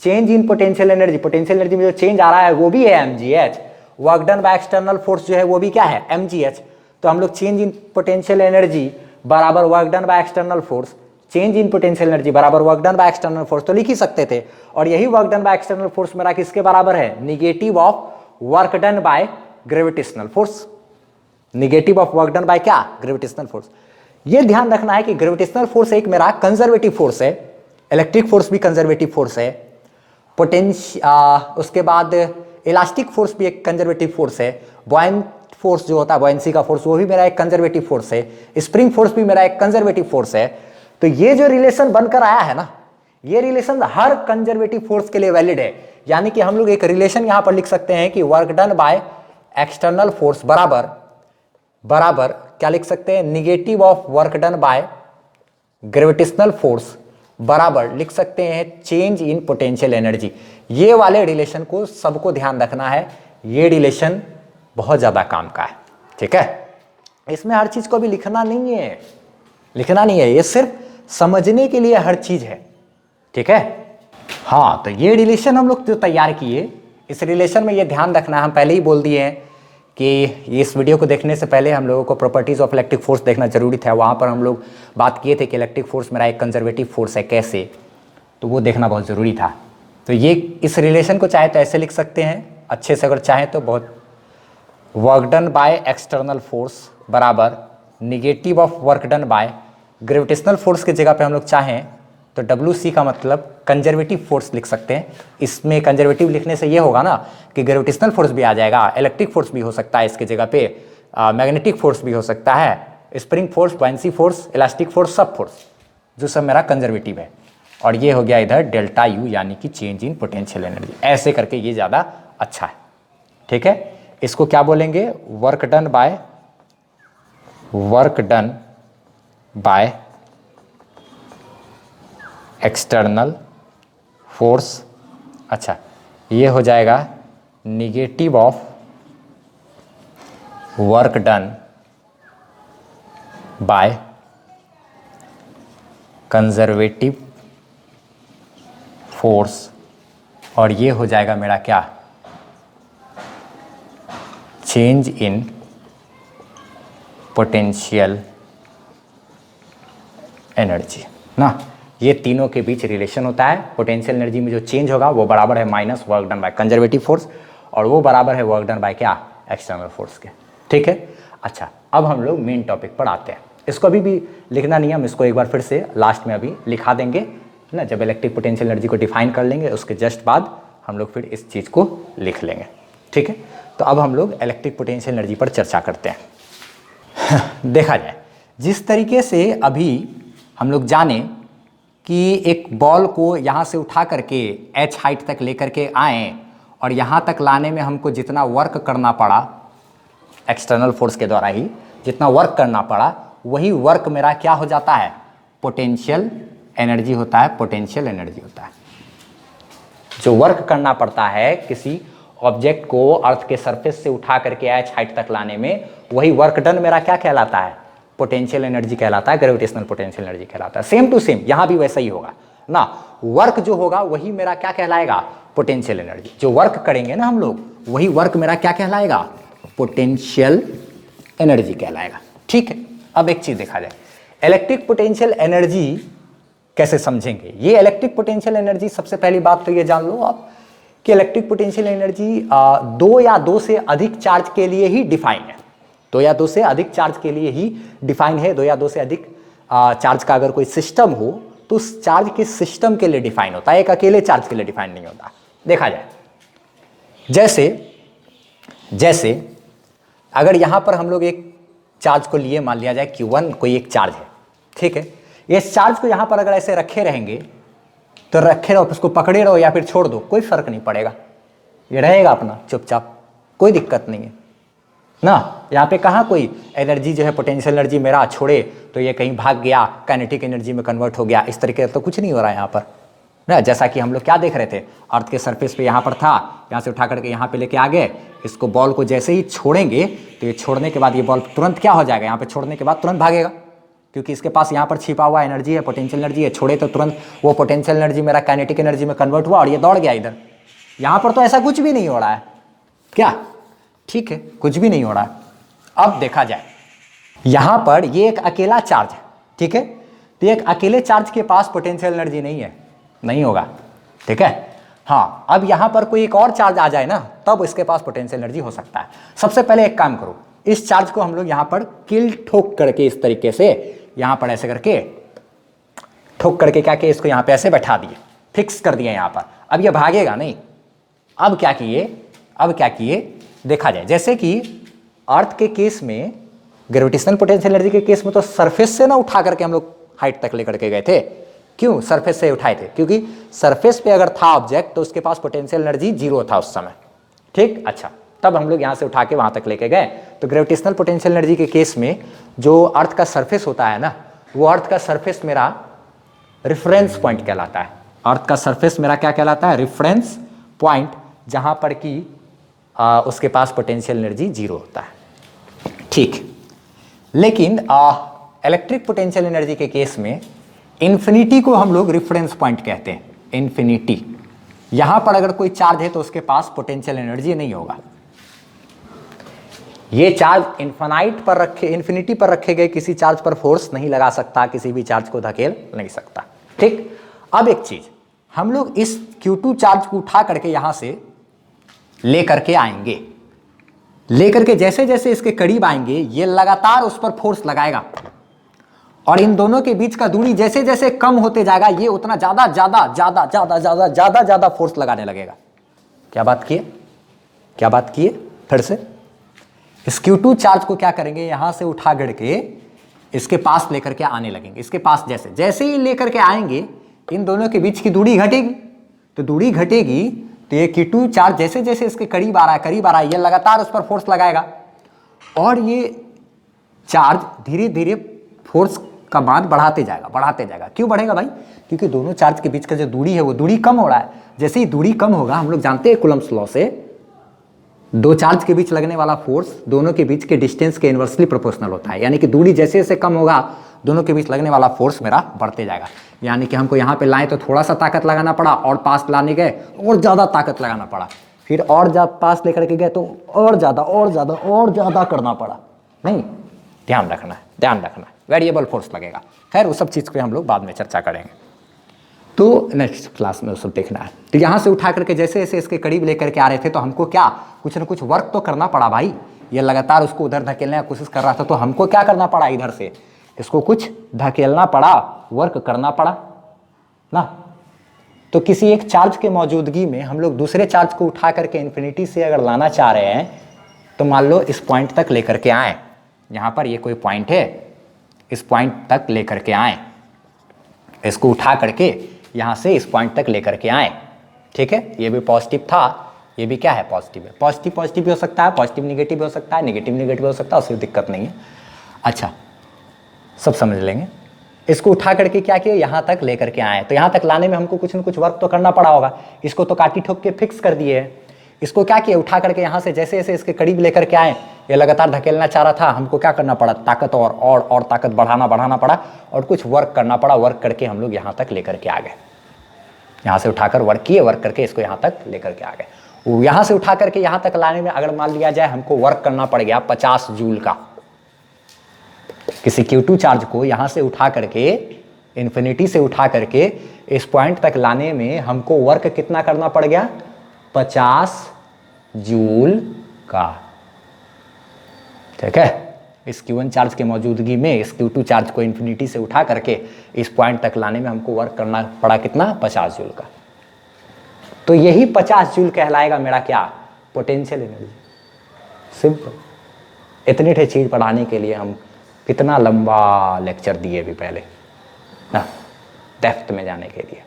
change in potential energy में जो चेंज आ रहा है वो भी है mgh, work done by external force जो है वो भी क्या है mgh। तो हम लोग चेंज इन पोटेंशियल एनर्जी बराबर work done by external force, change in potential energy बराबर work done by external force तो लिख ही सकते थे। और यही work done by external force मेरा किसके बराबर है, negative of work done by gravitational force, negative of work done by क्या ग्रेविटेशनल फोर्स। ये ध्यान रखना है कि ग्रेविटेशनल फोर्स एक मेरा कंजर्वेटिव फोर्स है, इलेक्ट्रिक फोर्स भी कंजर्वेटिव फोर्स है, उसके बाद इलास्टिक फोर्स भी एक कंजर्वेटिव फोर्स है, बॉयंट फोर्स जो होता है बॉयंसी का फोर्स वो भी मेरा एक कंजर्वेटिव फोर्स है, स्प्रिंग फोर्स भी मेरा एक कंजर्वेटिव फोर्स है। तो ये जो रिलेशन बनकर आया है ना, ये रिलेशन हर कंजर्वेटिव फोर्स के लिए वैलिड है। यानी कि हम लोग एक रिलेशन यहां पर लिख सकते हैं कि work done by external force बराबर बराबर क्या लिख सकते हैं, negative of work done by gravitational force बराबर लिख सकते हैं चेंज इन पोटेंशियल एनर्जी। ये वाले रिलेशन को सबको ध्यान रखना है, ये रिलेशन बहुत ज्यादा काम का है, ठीक है। इसमें हर चीज को भी लिखना नहीं है, ये सिर्फ समझने के लिए हर चीज है, ठीक है। हाँ, तो ये रिलेशन हम लोग जो तैयार किए, इस रिलेशन में ये ध्यान रखना है, हम पहले ही बोल दिए हैं कि इस वीडियो को देखने से पहले हम लोगों को प्रॉपर्टीज ऑफ इलेक्ट्रिक फोर्स देखना जरूरी था। वहाँ पर हम लोग बात किए थे कि इलेक्ट्रिक फोर्स मेरा एक कंजर्वेटिव फोर्स है कैसे, तो वो देखना बहुत ज़रूरी था। तो ये इस रिलेशन को चाहे तो ऐसे लिख सकते हैं अच्छे से, अगर चाहें तो बहुत, work done by external force बराबर negative of work done by gravitational force की जगह पे हम लोग चाहें तो WC का मतलब कंजर्वेटिव फोर्स लिख सकते हैं। इसमें कंजर्वेटिव लिखने से ये होगा ना कि ग्रेविटेशनल फोर्स भी आ जाएगा, इलेक्ट्रिक फोर्स भी हो सकता है इसके जगह पे, मैग्नेटिक फोर्स भी हो सकता है, spring force, buoyancy force, elastic force, सब फोर्स जो सब मेरा कंजर्वेटिव है। और ये हो गया इधर डेल्टा U यानी कि चेंज इन पोटेंशियल एनर्जी। ऐसे करके ये ज़्यादा अच्छा है, ठीक है। इसको क्या बोलेंगे, work done by external force. अच्छा, ये हो जाएगा negative of work done by conservative force, और ये हो जाएगा मेरा क्या, चेंज इन पोटेंशियल एनर्जी ना। ये तीनों के बीच रिलेशन होता है। पोटेंशियल एनर्जी में जो चेंज होगा वो बराबर है minus work done by conservative force, और वो बराबर है वर्क डन बाय क्या, एक्सटर्नल फोर्स के, ठीक है। अच्छा, अब हम लोग मेन टॉपिक पर आते हैं। इसको अभी भी लिखना नहीं है, हम इसको एक बार फिर से लास्ट में अभी लिखा देंगे ना, जब इलेक्ट्रिक पोटेंशियल एनर्जी को डिफाइन कर लेंगे उसके जस्ट बाद हम लोग फिर इस चीज़ को लिख लेंगे, ठीक है। तो अब हम लोग इलेक्ट्रिक पोटेंशियल एनर्जी पर चर्चा करते हैं। देखा जाए, जिस तरीके से अभी हम लोग जाने कि एक बॉल को यहाँ से उठा करके h हाइट तक लेकर के आए और यहाँ तक लाने में हमको जितना वर्क करना पड़ा एक्सटर्नल फोर्स के द्वारा ही जितना वर्क करना पड़ा, वही वर्क मेरा क्या हो जाता है, पोटेंशियल एनर्जी होता है, पोटेंशियल एनर्जी होता है। जो वर्क करना पड़ता है किसी ऑब्जेक्ट को अर्थ के सरफेस से उठा करके h हाइट तक लाने में, वही वर्क डन मेरा क्या कहलाता है, पोटेंशियल एनर्जी कहलाता है, ग्रेविटेशनल पोटेंशियल एनर्जी कहलाता है। सेम टू सेम यहाँ भी वैसा ही होगा ना, वर्क जो होगा वही मेरा क्या कहलाएगा, पोटेंशियल एनर्जी। जो वर्क करेंगे ना हम लोग, वही वर्क मेरा क्या कहलाएगा, पोटेंशियल एनर्जी कहलाएगा, ठीक है। अब एक चीज देखा जाए, इलेक्ट्रिक पोटेंशियल एनर्जी कैसे समझेंगे। ये इलेक्ट्रिक पोटेंशियल एनर्जी, सबसे पहली बात तो ये जान लो आप कि इलेक्ट्रिक पोटेंशियल एनर्जी 2 या 2 से अधिक चार्ज के लिए ही डिफाइन है, 2 या 2 से अधिक चार्ज के लिए ही डिफाइन है। 2 या 2 से अधिक चार्ज का अगर कोई सिस्टम हो तो उस चार्ज के सिस्टम के लिए डिफाइन होता है, एक अकेले चार्ज के लिए डिफाइन नहीं होता। देखा जाए, जैसे अगर यहां पर हम लोग एक चार्ज को लिए, मान लिया जाए Q1 कोई एक चार्ज है, ठीक है। इस चार्ज को यहां पर अगर ऐसे रखे रहेंगे तो रखे रहो, उसको पकड़े रहो या फिर छोड़ दो, कोई फर्क नहीं पड़ेगा, ये रहेगा अपना चुपचाप, कोई दिक्कत नहीं है। ना। यहाँ पे कहाँ कोई एनर्जी जो है पोटेंशियल एनर्जी मेरा छोड़े तो ये कहीं भाग गया, काइनेटिक एनर्जी में कन्वर्ट हो गया, इस तरीके का तो कुछ नहीं हो रहा है यहाँ पर ना। जैसा कि हम लोग क्या देख रहे थे, अर्थ के सरफेस पे यहाँ पर था, यहाँ से उठा करके यहाँ पे लेके आ गए, इसको बॉल को जैसे ही छोड़ेंगे तो ये छोड़ने के बाद ये बॉल तुरंत क्या हो जाएगा, यहाँ पे छोड़ने के बाद तुरंत भागेगा, क्योंकि इसके पास यहाँ पर छिपा हुआ एनर्जी है, पोटेंशियल एनर्जी है। छोड़े तो तुरंत वो पोटेंशियल एनर्जी मेरा काइनेटिक एनर्जी में कन्वर्ट हुआ और ये दौड़ गया इधर। यहाँ पर तो ऐसा कुछ भी नहीं हो रहा है क्या, ठीक है, कुछ भी नहीं हो रहा है। अब देखा जाए यहाँ पर ये एक अकेला चार्ज है, ठीक है, तो एक अकेले चार्ज के पास पोटेंशियल एनर्जी नहीं है, नहीं होगा, ठीक है। हाँ, अब यहाँ पर कोई एक और चार्ज आ जाए ना, तब इसके पास पोटेंशियल एनर्जी हो सकता है। सबसे पहले एक काम करो, इस चार्ज को हम लोग यहाँ पर किल ठोक करके इस तरीके से यहाँ पर ऐसे करके ठोक करके क्या किया, इसको यहाँ पे ऐसे बैठा दिए, फिक्स कर दिया यहाँ पर। अब ये भागेगा नहीं। अब क्या किए देखा जाए, जैसे कि अर्थ के केस में, ग्रेविटेशनल पोटेंशियल एनर्जी के केस में तो सरफेस से ना उठा करके हम लोग हाइट तक लेकर के गए थे। क्यों सरफेस से उठाए थे, क्योंकि सरफेस पे अगर था ऑब्जेक्ट तो उसके पास पोटेंशियल एनर्जी 0 था उस समय, ठीक। अच्छा, तब हम लोग यहाँ से उठा के वहाँ तक लेके गए। तो ग्रेविटेशनल पोटेंशियल एनर्जी के केस में जो अर्थ का सरफेस होता है ना, वो अर्थ का सरफेस मेरा रेफरेंस पॉइंट कहलाता है। अर्थ का सरफेस मेरा क्या कहलाता है, रेफरेंस पॉइंट, जहाँ पर कि उसके पास पोटेंशियल एनर्जी 0 होता है, ठीक। लेकिन इलेक्ट्रिक पोटेंशियल एनर्जी के केस में इन्फिनिटी को हम लोग रेफरेंस पॉइंट कहते हैं। इन्फिनिटी, यहां पर अगर कोई चार्ज है तो उसके पास पोटेंशियल एनर्जी नहीं होगा। ये चार्ज इन्फिनिटी पर रखे गए किसी चार्ज पर फोर्स नहीं लगा सकता, किसी भी चार्ज को धकेल नहीं सकता, ठीक। अब एक चीज, हम लोग इस Q2 चार्ज को उठा करके यहां से लेकर के आएंगे, लेकर के जैसे जैसे इसके करीब आएंगे ये लगातार उस पर फोर्स लगाएगा, और इन दोनों के बीच का दूरी जैसे जैसे कम होते जाएगा ये उतना ज्यादा ज्यादा ज्यादा ज्यादा ज्यादा ज्यादा ज्यादा फोर्स लगाने लगेगा। क्या बात किए फिर से, इस Q2 चार्ज को क्या करेंगे, यहां से उठा करके इसके पास लेकर के आने लगेंगे। इसके पास जैसे जैसे ही लेकर के आएंगे इन दोनों के बीच की दूरी घटेगी, तो दूरी घटेगी तो ये Q2 चार्ज जैसे जैसे इसके करीब आ रहा है ये लगातार उस पर फोर्स लगाएगा, और ये चार्ज धीरे धीरे फोर्स का मान बढ़ाते जाएगा। क्यों बढ़ेगा भाई, क्योंकि दोनों चार्ज के बीच का जो दूरी है वो दूरी कम हो रहा है। जैसे ही दूरी कम होगा, हम लोग जानते हैं कूलम्ब्स लॉ से, दो चार्ज के बीच लगने वाला फोर्स दोनों के बीच के डिस्टेंस के इनवर्सली प्रोपोर्शनल होता है। यानी कि दूरी जैसे जैसे कम होगा दोनों के बीच लगने वाला फोर्स मेरा बढ़ते जाएगा। यानी कि हमको यहाँ पे लाएं तो थोड़ा सा ताकत लगाना पड़ा, और पास लाने गए और ज़्यादा ताकत लगाना पड़ा, फिर और जब पास लेकर के गए तो और ज़्यादा करना पड़ा। नहीं, ध्यान रखना है, वेरिएबल फोर्स लगेगा। खैर उस सब चीज़ पे हम लोग बाद में चर्चा करेंगे, तो नेक्स्ट क्लास में वो सब देखना है। तो यहाँ से उठा करके जैसे जैसे इसके करीब लेकर के आ रहे थे तो हमको क्या कुछ ना कुछ वर्क तो करना पड़ा भाई। ये लगातार उसको उधर धकेलने की कोशिश कर रहा था, तो हमको क्या करना पड़ा, इधर से इसको कुछ धकेलना पड़ा, वर्क करना पड़ा ना। तो किसी एक चार्ज के मौजूदगी में हम लोग दूसरे चार्ज को उठा करके इन्फिनिटी से अगर लाना चाह रहे हैं, तो मान लो इस पॉइंट तक लेकर के आए, यहाँ पर ये कोई पॉइंट है, इस पॉइंट तक लेकर के आए, इसको उठा करके यहाँ से इस पॉइंट तक लेकर के आए, ठीक है। ये भी पॉजिटिव था, ये भी क्या है, पॉजिटिव है। पॉजिटिव भी हो सकता है, पॉजिटिव निगेटिव भी हो सकता है, निगेटिव हो सकता है, उससे दिक्कत नहीं है। अच्छा, सब समझ लेंगे। इसको उठा करके क्या किया, यहाँ तक लेकर के आए, तो यहाँ तक लाने में हमको कुछ न कुछ वर्क तो करना पड़ा होगा। इसको तो काटी ठोक के फिक्स कर दिए है। इसको क्या किया, उठा करके यहाँ से जैसे जैसे इसके करीब लेकर के आए, ये लगातार धकेलना चाह रहा था, हमको क्या करना पड़ा, ताकत और ताकत बढ़ाना पड़ा, और कुछ वर्क करना पड़ा। वर्क करके हम लोग यहाँ तक लेकर के आ गए, यहाँ से उठाकर वर्क किए, वर्क करके इसको यहाँ तक लेकर के आ गए। यहाँ से उठा करके यहाँ तक लाने में अगर मान लिया जाए हमको वर्क करना पड़ गया 50 जूल का, किसी Q2 चार्ज को यहाँ से उठा करके इन्फिनिटी से उठा करके इस पॉइंट तक लाने में हमको वर्क कितना करना पड़ गया, 50 जूल का, ठीक है। इस Q1 चार्ज के मौजूदगी में इस Q2 चार्ज को इन्फिनिटी से उठा करके इस पॉइंट तक लाने में हमको वर्क करना पड़ा कितना, 50 जूल का। तो यही 50 जूल कहलाएगा मेरा क्या, पोटेंशियल एनर्जी। सिंपल। इतनी ठी चीज पढ़ाने के लिए हम कितना लंबा लेक्चर दिए भी पहले ना, डेप्थ में जाने के लिए।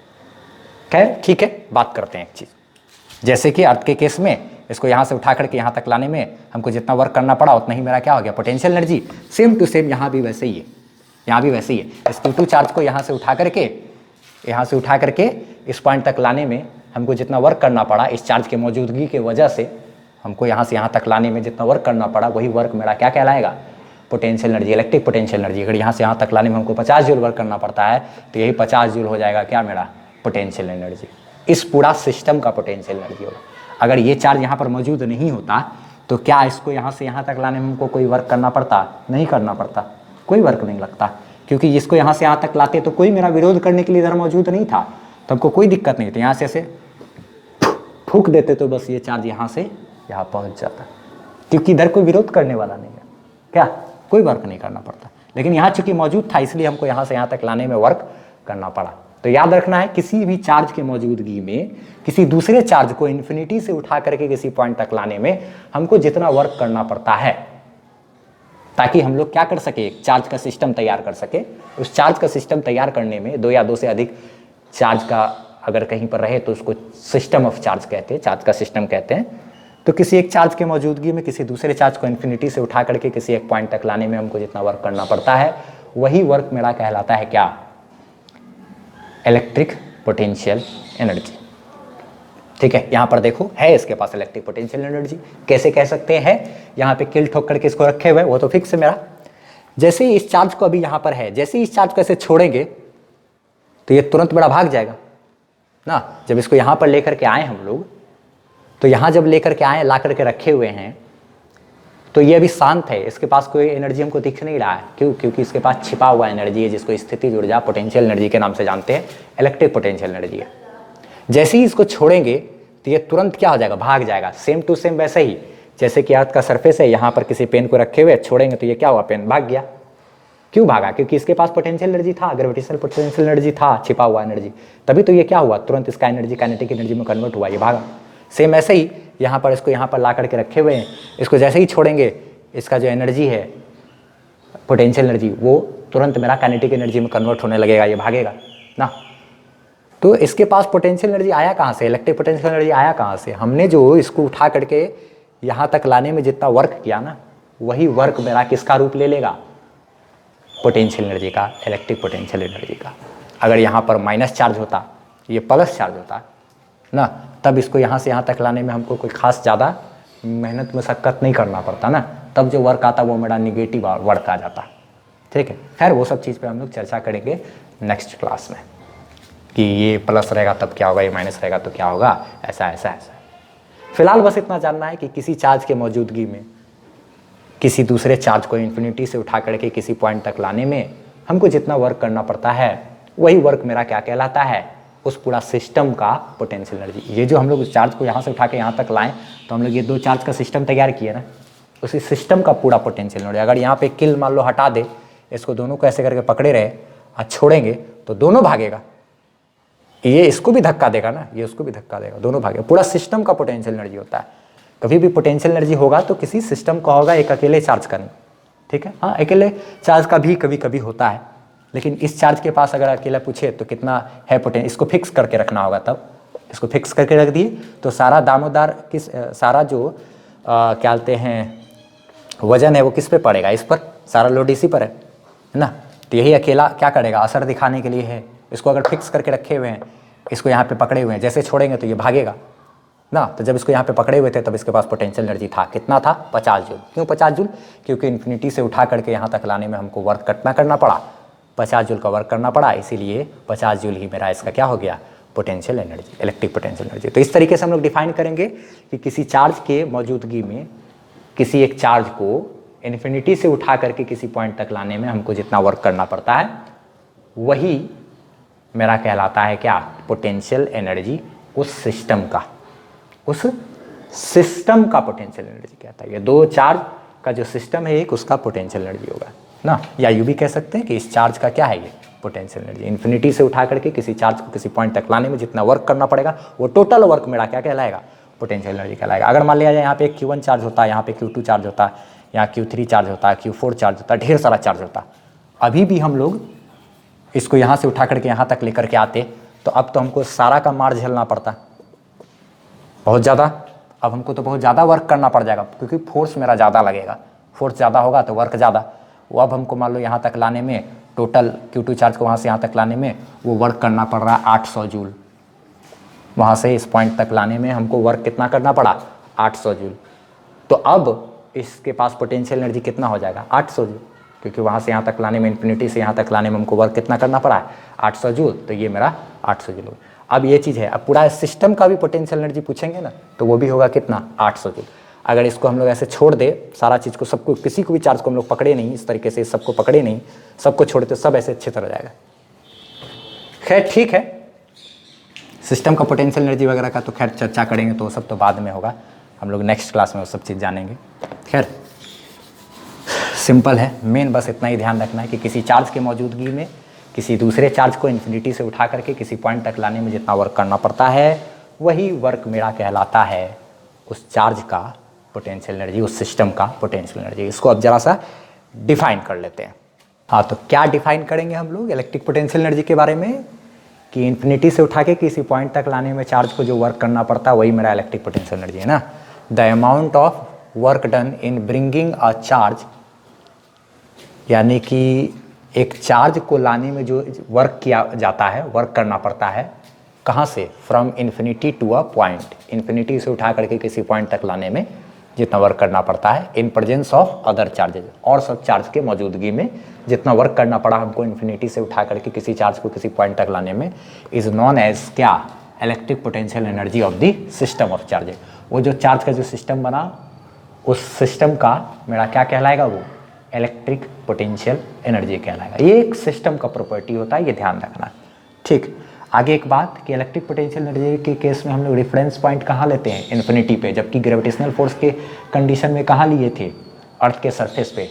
खैर ठीक है, बात करते हैं एक चीज। जैसे कि अर्थ के केस में इसको यहाँ से उठा करके यहाँ तक लाने में हमको जितना वर्क करना पड़ा उतना ही मेरा क्या हो गया, potential energy. Same to same यहाँ भी वैसे ही है, यहाँ भी वैसे ही है। इस Q2 चार्ज को यहाँ से उठा करके इस पॉइंट तक लाने में हमको जितना वर्क करना पड़ा, इस चार्ज की मौजूदगी की वजह से हमको यहाँ से यहाँ तक लाने में जितना वर्क करना पड़ा, वही वर्क मेरा क्या कहलाएगा, potential energy, electric potential energy. अगर यहाँ से यहाँ तक लाने में हमको 50 जूल वर्क करना पड़ता है तो यही 50 जूल हो जाएगा क्या, मेरा पोटेंशियल एनर्जी। इस पूरा सिस्टम का पोटेंशियल एनर्जी होगा। अगर ये चार्ज यहाँ पर मौजूद नहीं होता तो क्या इसको यहाँ से यहाँ तक लाने में हमको कोई वर्क करना पड़ता, नहीं करना पड़ता, कोई वर्क नहीं लगता, क्योंकि इसको यहाँ से यहाँ तक लाते तो कोई मेरा विरोध करने के लिए इधर मौजूद नहीं था, तो हमको कोई दिक्कत नहीं थी। यहाँ से ऐसे फूंक देते तो बस ये चार्ज यहाँ से यहाँ पहुँच जाता, क्योंकि इधर कोई विरोध करने वाला नहीं है, क्या कोई वर्क नहीं करना पड़ता। लेकिन यहाँ चूंकि मौजूद था इसलिए हमको यहाँ से यहाँ तक लाने में वर्क करना पड़ा। तो याद रखना है, किसी भी चार्ज की मौजूदगी में किसी दूसरे चार्ज को इन्फिनिटी से उठा करके किसी पॉइंट तक लाने में हमको जितना वर्क करना पड़ता है, ताकि हम लोग क्या कर सके, एक चार्ज का सिस्टम तैयार कर सके। उस चार्ज का सिस्टम तैयार करने में 2 या 2 से अधिक चार्ज का अगर कहीं पर रहे तो उसको सिस्टम ऑफ चार्ज कहते हैं, चार्ज का सिस्टम कहते हैं। तो किसी एक चार्ज की मौजूदगी में किसी दूसरे चार्ज को इन्फिनिटी से उठा करके किसी एक पॉइंट तक लाने में हमको जितना वर्क करना पड़ता है, वही वर्क मेरा कहलाता है क्या, इलेक्ट्रिक पोटेंशियल एनर्जी। ठीक है, यहाँ पर देखो है इसके पास इलेक्ट्रिक पोटेंशियल एनर्जी। कैसे कह सकते हैं, यहाँ पे किल ठोक करके इसको रखे हुए, वो तो फिक्स है मेरा। जैसे ही इस चार्ज को अभी यहाँ पर है, जैसे ही इस चार्ज को ऐसे छोड़ेंगे तो ये तुरंत बड़ा भाग जाएगा ना। जब इसको यहाँ पर लेकर के आए हम लोग, तो यहाँ जब लेकर के आए, ला करके रखे हुए हैं, तो ये अभी शांत है, इसके पास कोई एनर्जी हमको दिख नहीं रहा है। क्यों? क्योंकि इसके पास छिपा हुआ एनर्जी है, जिसको स्थितिज ऊर्जा पोटेंशियल एनर्जी के नाम से जानते हैं, इलेक्ट्रिक पोटेंशियल एनर्जी है। जैसे ही इसको छोड़ेंगे तो ये तुरंत क्या हो जाएगा, भाग जाएगा। सेम टू सेम वैसे ही जैसे कि अर्थ का सरफेस है, यहाँ पर किसी पेन को रखे हुए छोड़ेंगे तो ये क्या हुआ, पेन भाग गया। क्यों भागा? क्योंकि इसके पास पोटेंशियल एनर्जी था, ग्रेविटेशनल पोटेंशियल एनर्जी था, छिपा हुआ एनर्जी, तभी तो ये क्या हुआ, तुरंत इसका एनर्जी काइनेटिक एनर्जी में कन्वर्ट हुआ, ये भागा। सेम ऐसे ही यहाँ पर इसको यहाँ पर ला करके रखे हुए हैं, इसको जैसे ही छोड़ेंगे इसका जो एनर्जी है पोटेंशियल एनर्जी, वो तुरंत मेरा काइनेटिक एनर्जी में कन्वर्ट होने लगेगा, ये भागेगा ना। तो इसके पास पोटेंशियल एनर्जी आया कहाँ से, इलेक्ट्रिक पोटेंशियल एनर्जी आया कहाँ से, हमने जो इसको उठा करके यहाँ तक लाने में जितना वर्क किया ना, वही वर्क मेरा किसका रूप ले लेगा, पोटेंशियल एनर्जी का, इलेक्ट्रिक पोटेंशियल एनर्जी का। अगर यहाँ पर माइनस चार्ज होता, ये प्लस चार्ज होता ना, तब इसको यहाँ से यहाँ तक लाने में हमको कोई खास ज़्यादा मेहनत मशक्क़त नहीं करना पड़ता ना, तब जो वर्क आता वो मेरा निगेटिव वर्क आ जाता। ठीक है, खैर वो सब चीज़ पे हम लोग चर्चा करेंगे नेक्स्ट क्लास में, कि ये प्लस रहेगा तब क्या होगा, ये माइनस रहेगा तो क्या होगा, ऐसा ऐसा ऐसा। फिलहाल बस इतना जानना है कि किसी चार्ज के मौजूदगी में किसी दूसरे चार्ज को इन्फिनिटी से उठा करके किसी पॉइंट तक लाने में हमको जितना वर्क करना पड़ता है, वही वर्क मेरा क्या कहलाता है, उस पूरा सिस्टम का पोटेंशियल एनर्जी। ये जो हम लोग उस चार्ज को यहाँ से उठा के यहाँ तक लाएं, तो हम लोग ये 2 चार्ज का सिस्टम तैयार किए ना, उसी सिस्टम का पूरा पोटेंशियल एनर्जी। अगर यहाँ पे किल मान लो हटा दे, इसको दोनों को ऐसे करके पकड़े रहे और छोड़ेंगे तो दोनों भागेगा, ये इसको भी धक्का देगा ना, ये उसको भी धक्का देगा, दोनों भागेगा। पूरा सिस्टम का पोटेंशियल एनर्जी होता है। कभी भी पोटेंशियल एनर्जी होगा तो किसी सिस्टम का होगा, एक अकेले चार्ज का नहीं। ठीक है, हाँ अकेले चार्ज का भी कभी कभी होता है, लेकिन इस चार्ज के पास अगर अकेला पूछे तो कितना है पोटेंशियल, इसको फिक्स करके रखना होगा। तब इसको फिक्स करके रख दिए तो सारा दामोदार किस सारा जो क्या कहते हैं वजन है वो किस पे पड़ेगा, इस पर, सारा लोड इसी पर है ना। तो यही अकेला क्या करेगा, असर दिखाने के लिए है। इसको अगर फिक्स करके रखे हुए हैं, इसको यहाँ पे पकड़े हुए हैं, जैसे छोड़ेंगे तो ये भागेगा ना। तो जब इसको यहाँ पे पकड़े हुए थे तब इसके पास पोटेंशियल एनर्जी था, कितना था, 50 जूल। क्यों 50 जूल? क्योंकि इन्फिनिटी से उठा करके यहाँ तक लाने में हमको वर्क करना पड़ा, 50 जूल का वर्क करना पड़ा, इसीलिए 50 जूल ही मेरा इसका क्या हो गया, potential energy, electric potential energy. तो इस तरीके से हम लोग डिफाइन करेंगे कि किसी चार्ज के मौजूदगी में किसी एक चार्ज को इन्फिनिटी से उठा करके किसी पॉइंट तक लाने में हमको जितना वर्क करना पड़ता है, वही मेरा कहलाता है क्या, पोटेंशियल एनर्जी उस सिस्टम का, उस सिस्टम का पोटेंशियल एनर्जी कहता है। ये 2 चार्ज का जो सिस्टम है एक, उसका पोटेंशियल एनर्जी होगा ना। या यूँ भी कह सकते हैं कि इस चार्ज का क्या है, ये पोटेंशियल एनर्जी। इन्फिनिटी से उठा करके किसी चार्ज को किसी पॉइंट तक लाने में जितना वर्क करना पड़ेगा, वो टोटल वर्क मेरा क्या कहलाएगा, पोटेंशियल एनर्जी कहलाएगा। अगर मान लिया जाए यहाँ पे Q1 चार्ज होता है, यहाँ पे Q2 चार्ज होता है, यहाँ Q3 चार्ज होता है, Q4 चार्ज होता है, ढेर सारा चार्ज होता है, अभी भी हम लोग इसको यहाँ से उठा करके यहाँ तक लेकर के आते, तो अब तो हमको सारा का मार झेलना पड़ता बहुत ज़्यादा। अब हमको तो बहुत ज़्यादा वर्क करना पड़ जाएगा क्योंकि फोर्स मेरा ज़्यादा लगेगा, फोर्स ज़्यादा होगा तो वर्क ज़्यादा। वो अब हमको मान लो यहाँ तक लाने में टोटल Q2 चार्ज को वहाँ से यहाँ तक लाने में वो वर्क करना पड़ रहा है 800 जूल। वहाँ से इस पॉइंट तक लाने में हमको वर्क कितना करना पड़ा, 800 जूल। तो अब इसके पास पोटेंशियल एनर्जी कितना हो जाएगा, 800 जूल, क्योंकि वहाँ से यहाँ तक लाने में, इन्फिनिटी से यहाँ तक लाने में हमको वर्क कितना करना पड़ा है, 800 जूल। तो ये मेरा 800 जूल होगा। अब ये चीज़ है, अब पूरा सिस्टम का भी पोटेंशियल एनर्जी पूछेंगे ना तो वो भी होगा कितना, 800 जूल। अगर इसको हम लोग ऐसे छोड़ दे सारा चीज़ को, सबको, किसी को भी चार्ज को हम लोग पकड़े नहीं इस तरीके से, सबको पकड़े नहीं, सबको छोड़े तो सब ऐसे अच्छे तरह जाएगा। खैर ठीक है, सिस्टम का पोटेंशियल एनर्जी वगैरह का तो खैर चर्चा करेंगे, तो सब तो बाद में होगा, हम लोग नेक्स्ट क्लास में वो सब चीज़ जानेंगे। खैर सिंपल है, मेन बस इतना ही ध्यान रखना है कि किसी चार्ज की मौजूदगी में किसी दूसरे चार्ज को इन्फिनिटी से उठा करके किसी पॉइंट तक लाने में जितना वर्क करना पड़ता है वही वर्क मेरा कहलाता है उस चार्ज का पोटेंशियल एनर्जी, उस सिस्टम का पोटेंशियल एनर्जी। इसको अब जरा सा डिफाइन कर लेते हैं। हाँ, तो क्या डिफाइन करेंगे हम लोग इलेक्ट्रिक पोटेंशियल एनर्जी के बारे में, कि इन्फिनिटी से उठा के किसी पॉइंट तक लाने में चार्ज को जो वर्क करना पड़ता है वही मेरा इलेक्ट्रिक पोटेंशियल एनर्जी है ना। The amount of work done in bringing a charge, यानी कि एक चार्ज को लाने में जो वर्क किया जाता है, वर्क करना पड़ता है, कहाँ से, from infinity to a point, infinity से उठा करके किसी पॉइंट तक लाने में जितना वर्क करना पड़ता है, in presence of other charges, और सब चार्ज के मौजूदगी में जितना वर्क करना पड़ा हमको इन्फिनिटी से उठा करके किसी चार्ज को किसी पॉइंट तक लाने में, इज नॉन एज क्या, electric potential energy of the system of charges. वो जो चार्ज का जो सिस्टम बना उस सिस्टम का मेरा क्या कहलाएगा, वो इलेक्ट्रिक पोटेंशियल एनर्जी कहलाएगा। ये एक सिस्टम का प्रॉपर्टी होता है, ये ध्यान रखना। ठीक, आगे एक बात कि इलेक्ट्रिक पोटेंशियल एनर्जी के केस में हम लोग रेफरेंस पॉइंट कहाँ लेते हैं, इन्फिनिटी पे, जबकि ग्रेविटेशनल फोर्स के कंडीशन में कहाँ लिए थे, अर्थ के सरफेस पे।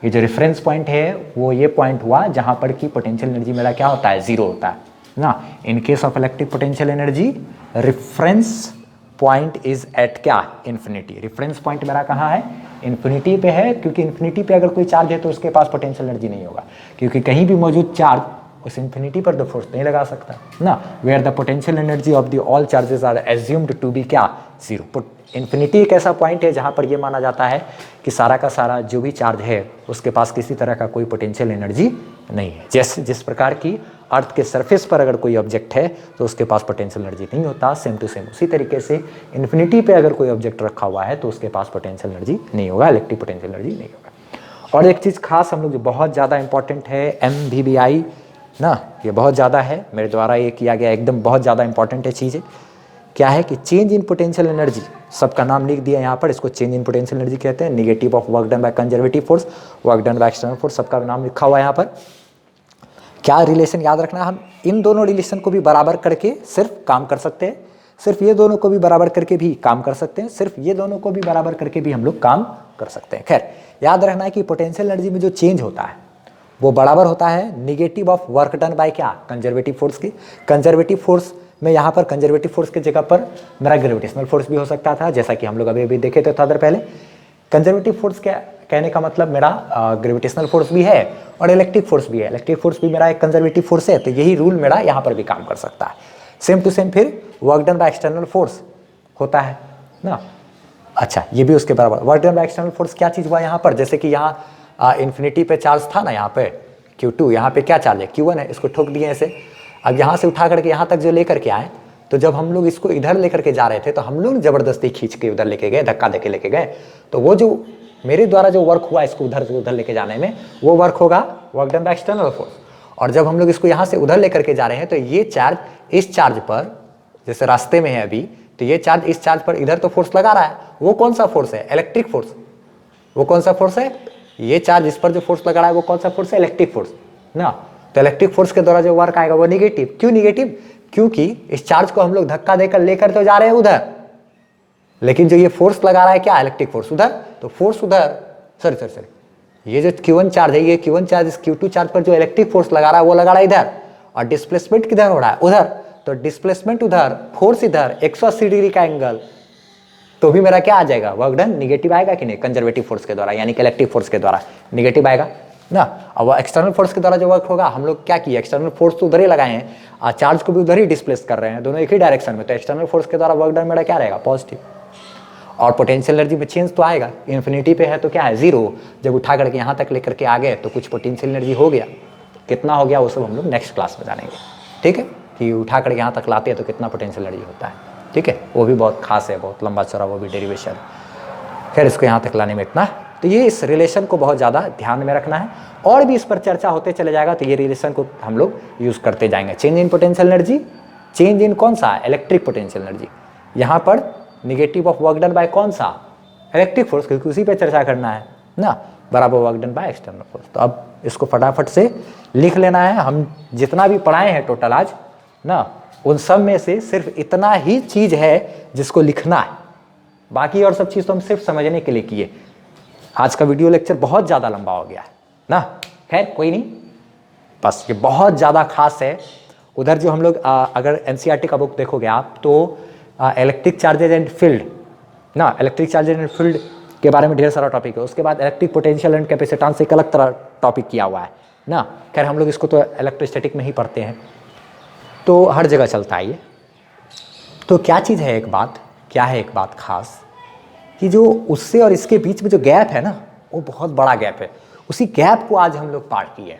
ये जो रेफरेंस पॉइंट है वो ये पॉइंट हुआ जहाँ पर कि पोटेंशियल एनर्जी मेरा क्या होता है, जीरो होता है ना। In case of electric potential energy reference point is at क्या, इन्फिनिटी। रेफरेंस पॉइंट मेरा कहाँ है, इन्फिनिटी पे है, क्योंकि इन्फिनिटी पे अगर कोई चार्ज है तो उसके पास पोटेंशियल एनर्जी नहीं होगा, क्योंकि कहीं भी मौजूद चार्ज उस इन्फिनिटी पर तो फोर्स नहीं लगा सकता ना। Where the potential energy of the all charges are assumed to be क्या, जीरो। इन्फिनिटी एक ऐसा पॉइंट है जहाँ पर यह माना जाता है कि सारा का सारा जो भी चार्ज है उसके पास किसी तरह का कोई पोटेंशियल एनर्जी नहीं है। जैसे जिस प्रकार की अर्थ के सरफेस पर अगर कोई ऑब्जेक्ट है तो उसके पास पोटेंशियल एनर्जी नहीं होता, सेम टू सेम उसी तरीके से इन्फिनिटी पे अगर कोई ऑब्जेक्ट रखा हुआ है तो उसके पास पोटेंशियल एनर्जी नहीं होगा, इलेक्ट्रिक पोटेंशियल एनर्जी नहीं होगा। और एक चीज़ खास हम लोग जो बहुत ज़्यादा इंपॉर्टेंट है, MVBI ना, ये बहुत ज़्यादा है, मेरे द्वारा ये किया गया एकदम बहुत ज़्यादा इंपॉर्टेंट है चीज़ है। क्या है कि चेंज इन पोटेंशियल एनर्जी, सबका नाम लिख दिया यहाँ पर, इसको चेंज इन पोटेंशियल एनर्जी कहते हैं। Negative of work done by conservative force, work done by external force, सबका नाम लिखा हुआ है यहाँ पर। क्या रिलेशन याद रखना, हम इन दोनों रिलेशन को भी बराबर करके सिर्फ काम कर सकते हैं, सिर्फ ये दोनों को भी बराबर करके भी काम कर सकते हैं, सिर्फ ये दोनों को भी बराबर करके भी हम लोग काम कर सकते हैं। खैर याद रखना है कि पोटेंशियल एनर्जी में जो चेंज होता है वो बराबर होता है negative of work done by क्या, कंजर्वेटिव फोर्स की। कंजर्वेटिव फोर्स में यहाँ पर कंजर्वेटिव फोर्स की जगह पर मेरा ग्रेविटेशनल फोर्स भी हो सकता था, जैसा कि हम लोग अभी अभी देखे थे थोड़ा देर पहले। कंजर्वेटिव फोर्स क्या कहने का मतलब, मेरा ग्रेविटेशनल फोर्स भी है और इलेक्ट्रिक फोर्स भी है। इलेक्ट्रिक फोर्स भी मेरा एक कंजर्वेटिव फोर्स है, तो यही रूल मेरा यहाँ पर भी काम कर सकता है। सेम टू सेम फिर work done by external force होता है ना। अच्छा, ये भी उसके बराबर। Work done by external force क्या चीज़ हुआ यहाँ पर, जैसे कि यहाँ इन्फिनिटी पे चार्ज था ना, यहाँ पे Q2, यहाँ पे क्या चार्ज है, Q1 है, इसको ठोक दिए ऐसे। अब यहाँ से उठा करके यहाँ तक जो लेकर के आए, तो जब हम लोग इसको इधर लेकर के जा रहे थे तो हम लोग ज़बरदस्ती खींच के उधर लेके गए, धक्का देके लेके गए, तो वो जो मेरे द्वारा जो वर्क हुआ इसको उधर से उधर लेके जाने में, वो वर्क होगा work done by external force. और जब हम लोग इसको यहाँ से उधर लेकर के जा रहे हैं तो ये चार्ज इस चार्ज पर, जैसे रास्ते में है अभी, तो ये चार्ज इस चार्ज पर इधर तो फोर्स लगा रहा है, वो कौन सा फोर्स है, इलेक्ट्रिक फोर्स। वो कौन सा फोर्स है, ये चार्ज इस पर जो फोर्स लगा रहा है वो कौन सा फोर्स है, इलेक्ट्रिक फोर्स ना। तो इलेक्ट्रिक फोर्स के द्वारा जो वर्क आएगा वो निगेटिव। क्यों निगेटिव, क्योंकि इस चार्ज को हम लोग धक्का देकर लेकर तो जा रहे हैं उधर, लेकिन जो ये फोर्स लगा रहा है क्या, इलेक्ट्रिक फोर्स उधर, तो फोर्स उधर, सॉरी ये जो Q1 चार्ज है, ये Q1 चार्ज इस Q2 चार्ज पर जो इलेक्ट्रिक फोर्स लगा रहा है वो लगा रहा है इधर, और डिस्प्लेसमेंट किधर हो रहा है, उधर। तो डिस्प्लेसमेंट उधर, फोर्स इधर, 180 डिग्री का एंगल, तो भी मेरा क्या आ जाएगा, वर्क डन निगेटिव आएगा कि नहीं, कंजर्वेटिव फोर्स के द्वारा, यानी कि इलेक्ट्रिक फोर्स के द्वारा निगेटिव आएगा ना। अब एक्सटर्नल फोर्स के द्वारा जो वर्क होगा, हम लोग क्या किया, एक्सटर्नल फोर्स तो उधर ही लगाए हैं, चार्ज को भी उधर ही डिस्प्लेस कर रहे हैं, दोनों एक ही डायरेक्शन में, तो एक्सटर्नल फोर्स के द्वारा वर्क डन मेरा क्या रहेगा, पॉजिटिव। और पोटेंशियल एनर्जी में चेंज तो आएगा, इन्फिनिटी पे है तो क्या है, जीरो। जब उठा करके यहाँ तक लेकर के आ गए तो कुछ पोटेंशियल एनर्जी हो गया, कितना हो गया वो सब हम लोग नेक्स्ट क्लास में जानेंगे, ठीक है, कि उठा करके यहाँ तक लाते हैं तो कितना पोटेंशियल एनर्जी होता है, ठीक है, वो भी बहुत खास है, बहुत लंबा चौड़ा वो भी डेरिवेशन। खैर इसको यहाँ तक लाने में इतना, तो ये इस रिलेशन को बहुत ज़्यादा ध्यान में रखना है, और भी इस पर चर्चा होते चले जाएगा, तो ये रिलेशन को हम लोग यूज़ करते जाएंगे। Change in potential energy, change in कौन सा, इलेक्ट्रिक पोटेंशियल एनर्जी, यहाँ पर negative of work done bye कौन सा, इलेक्ट्रिक फोर्स, क्योंकि उसी पे चर्चा करना है ना, बराबर work done by external force. तो अब इसको फटाफट से लिख लेना है। हम जितना भी पढ़ाए हैं टोटल आज ना, उन सब में से सिर्फ इतना ही चीज़ है जिसको लिखना है, बाकी और सब चीज़ तो हम सिर्फ समझने के लिए किए। आज का वीडियो लेक्चर बहुत ज़्यादा लंबा हो गया है ना, खैर कोई नहीं, बस ये बहुत ज़्यादा खास है। उधर जो हम लोग अगर एनसीईआरटी का बुक देखोगे आप तो इलेक्ट्रिक चार्जेज एंड फील्ड ना, इलेक्ट्रिक चार्जेज एंड फील्ड के बारे में ढेर सारा टॉपिक है। उसके बाद इलेक्ट्रिक पोटेंशियल एंड कैपेसिटेंस एक अलग तरह टॉपिक किया हुआ है ना। खैर हम लोग इसको तो इलेक्ट्रोस्टैटिक में ही पढ़ते हैं, तो हर जगह चलता है ये। तो क्या चीज़ है, एक बात क्या है, एक बात खास कि जो उससे और इसके बीच में जो गैप है ना, वो बहुत बड़ा गैप है। उसी गैप को आज हम लोग पार किए।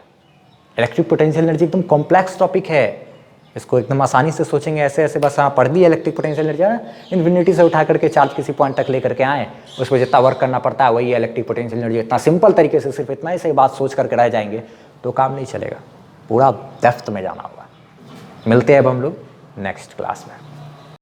इलेक्ट्रिक पोटेंशियल एनर्जी एकदम कॉम्प्लेक्स टॉपिक है, इसको एकदम आसानी से सोचेंगे ऐसे ऐसे बस हाँ पढ़ the electric potential energy, infinity से उठा करके चार्ज किसी पॉइंट तक लेकर के आए, उस पर जितना वर्क करना पड़ता है वही इलेक्ट्रिक पोटेंशियल एनर्जी। इतना सिंपल तरीके से सिर्फ इतना ही सही बात सोच करके रह जाएंगे तो काम नहीं चलेगा, पूरा डेप्थ में जाना होगा। मिलते हैं अब हम लोग नेक्स्ट क्लास में।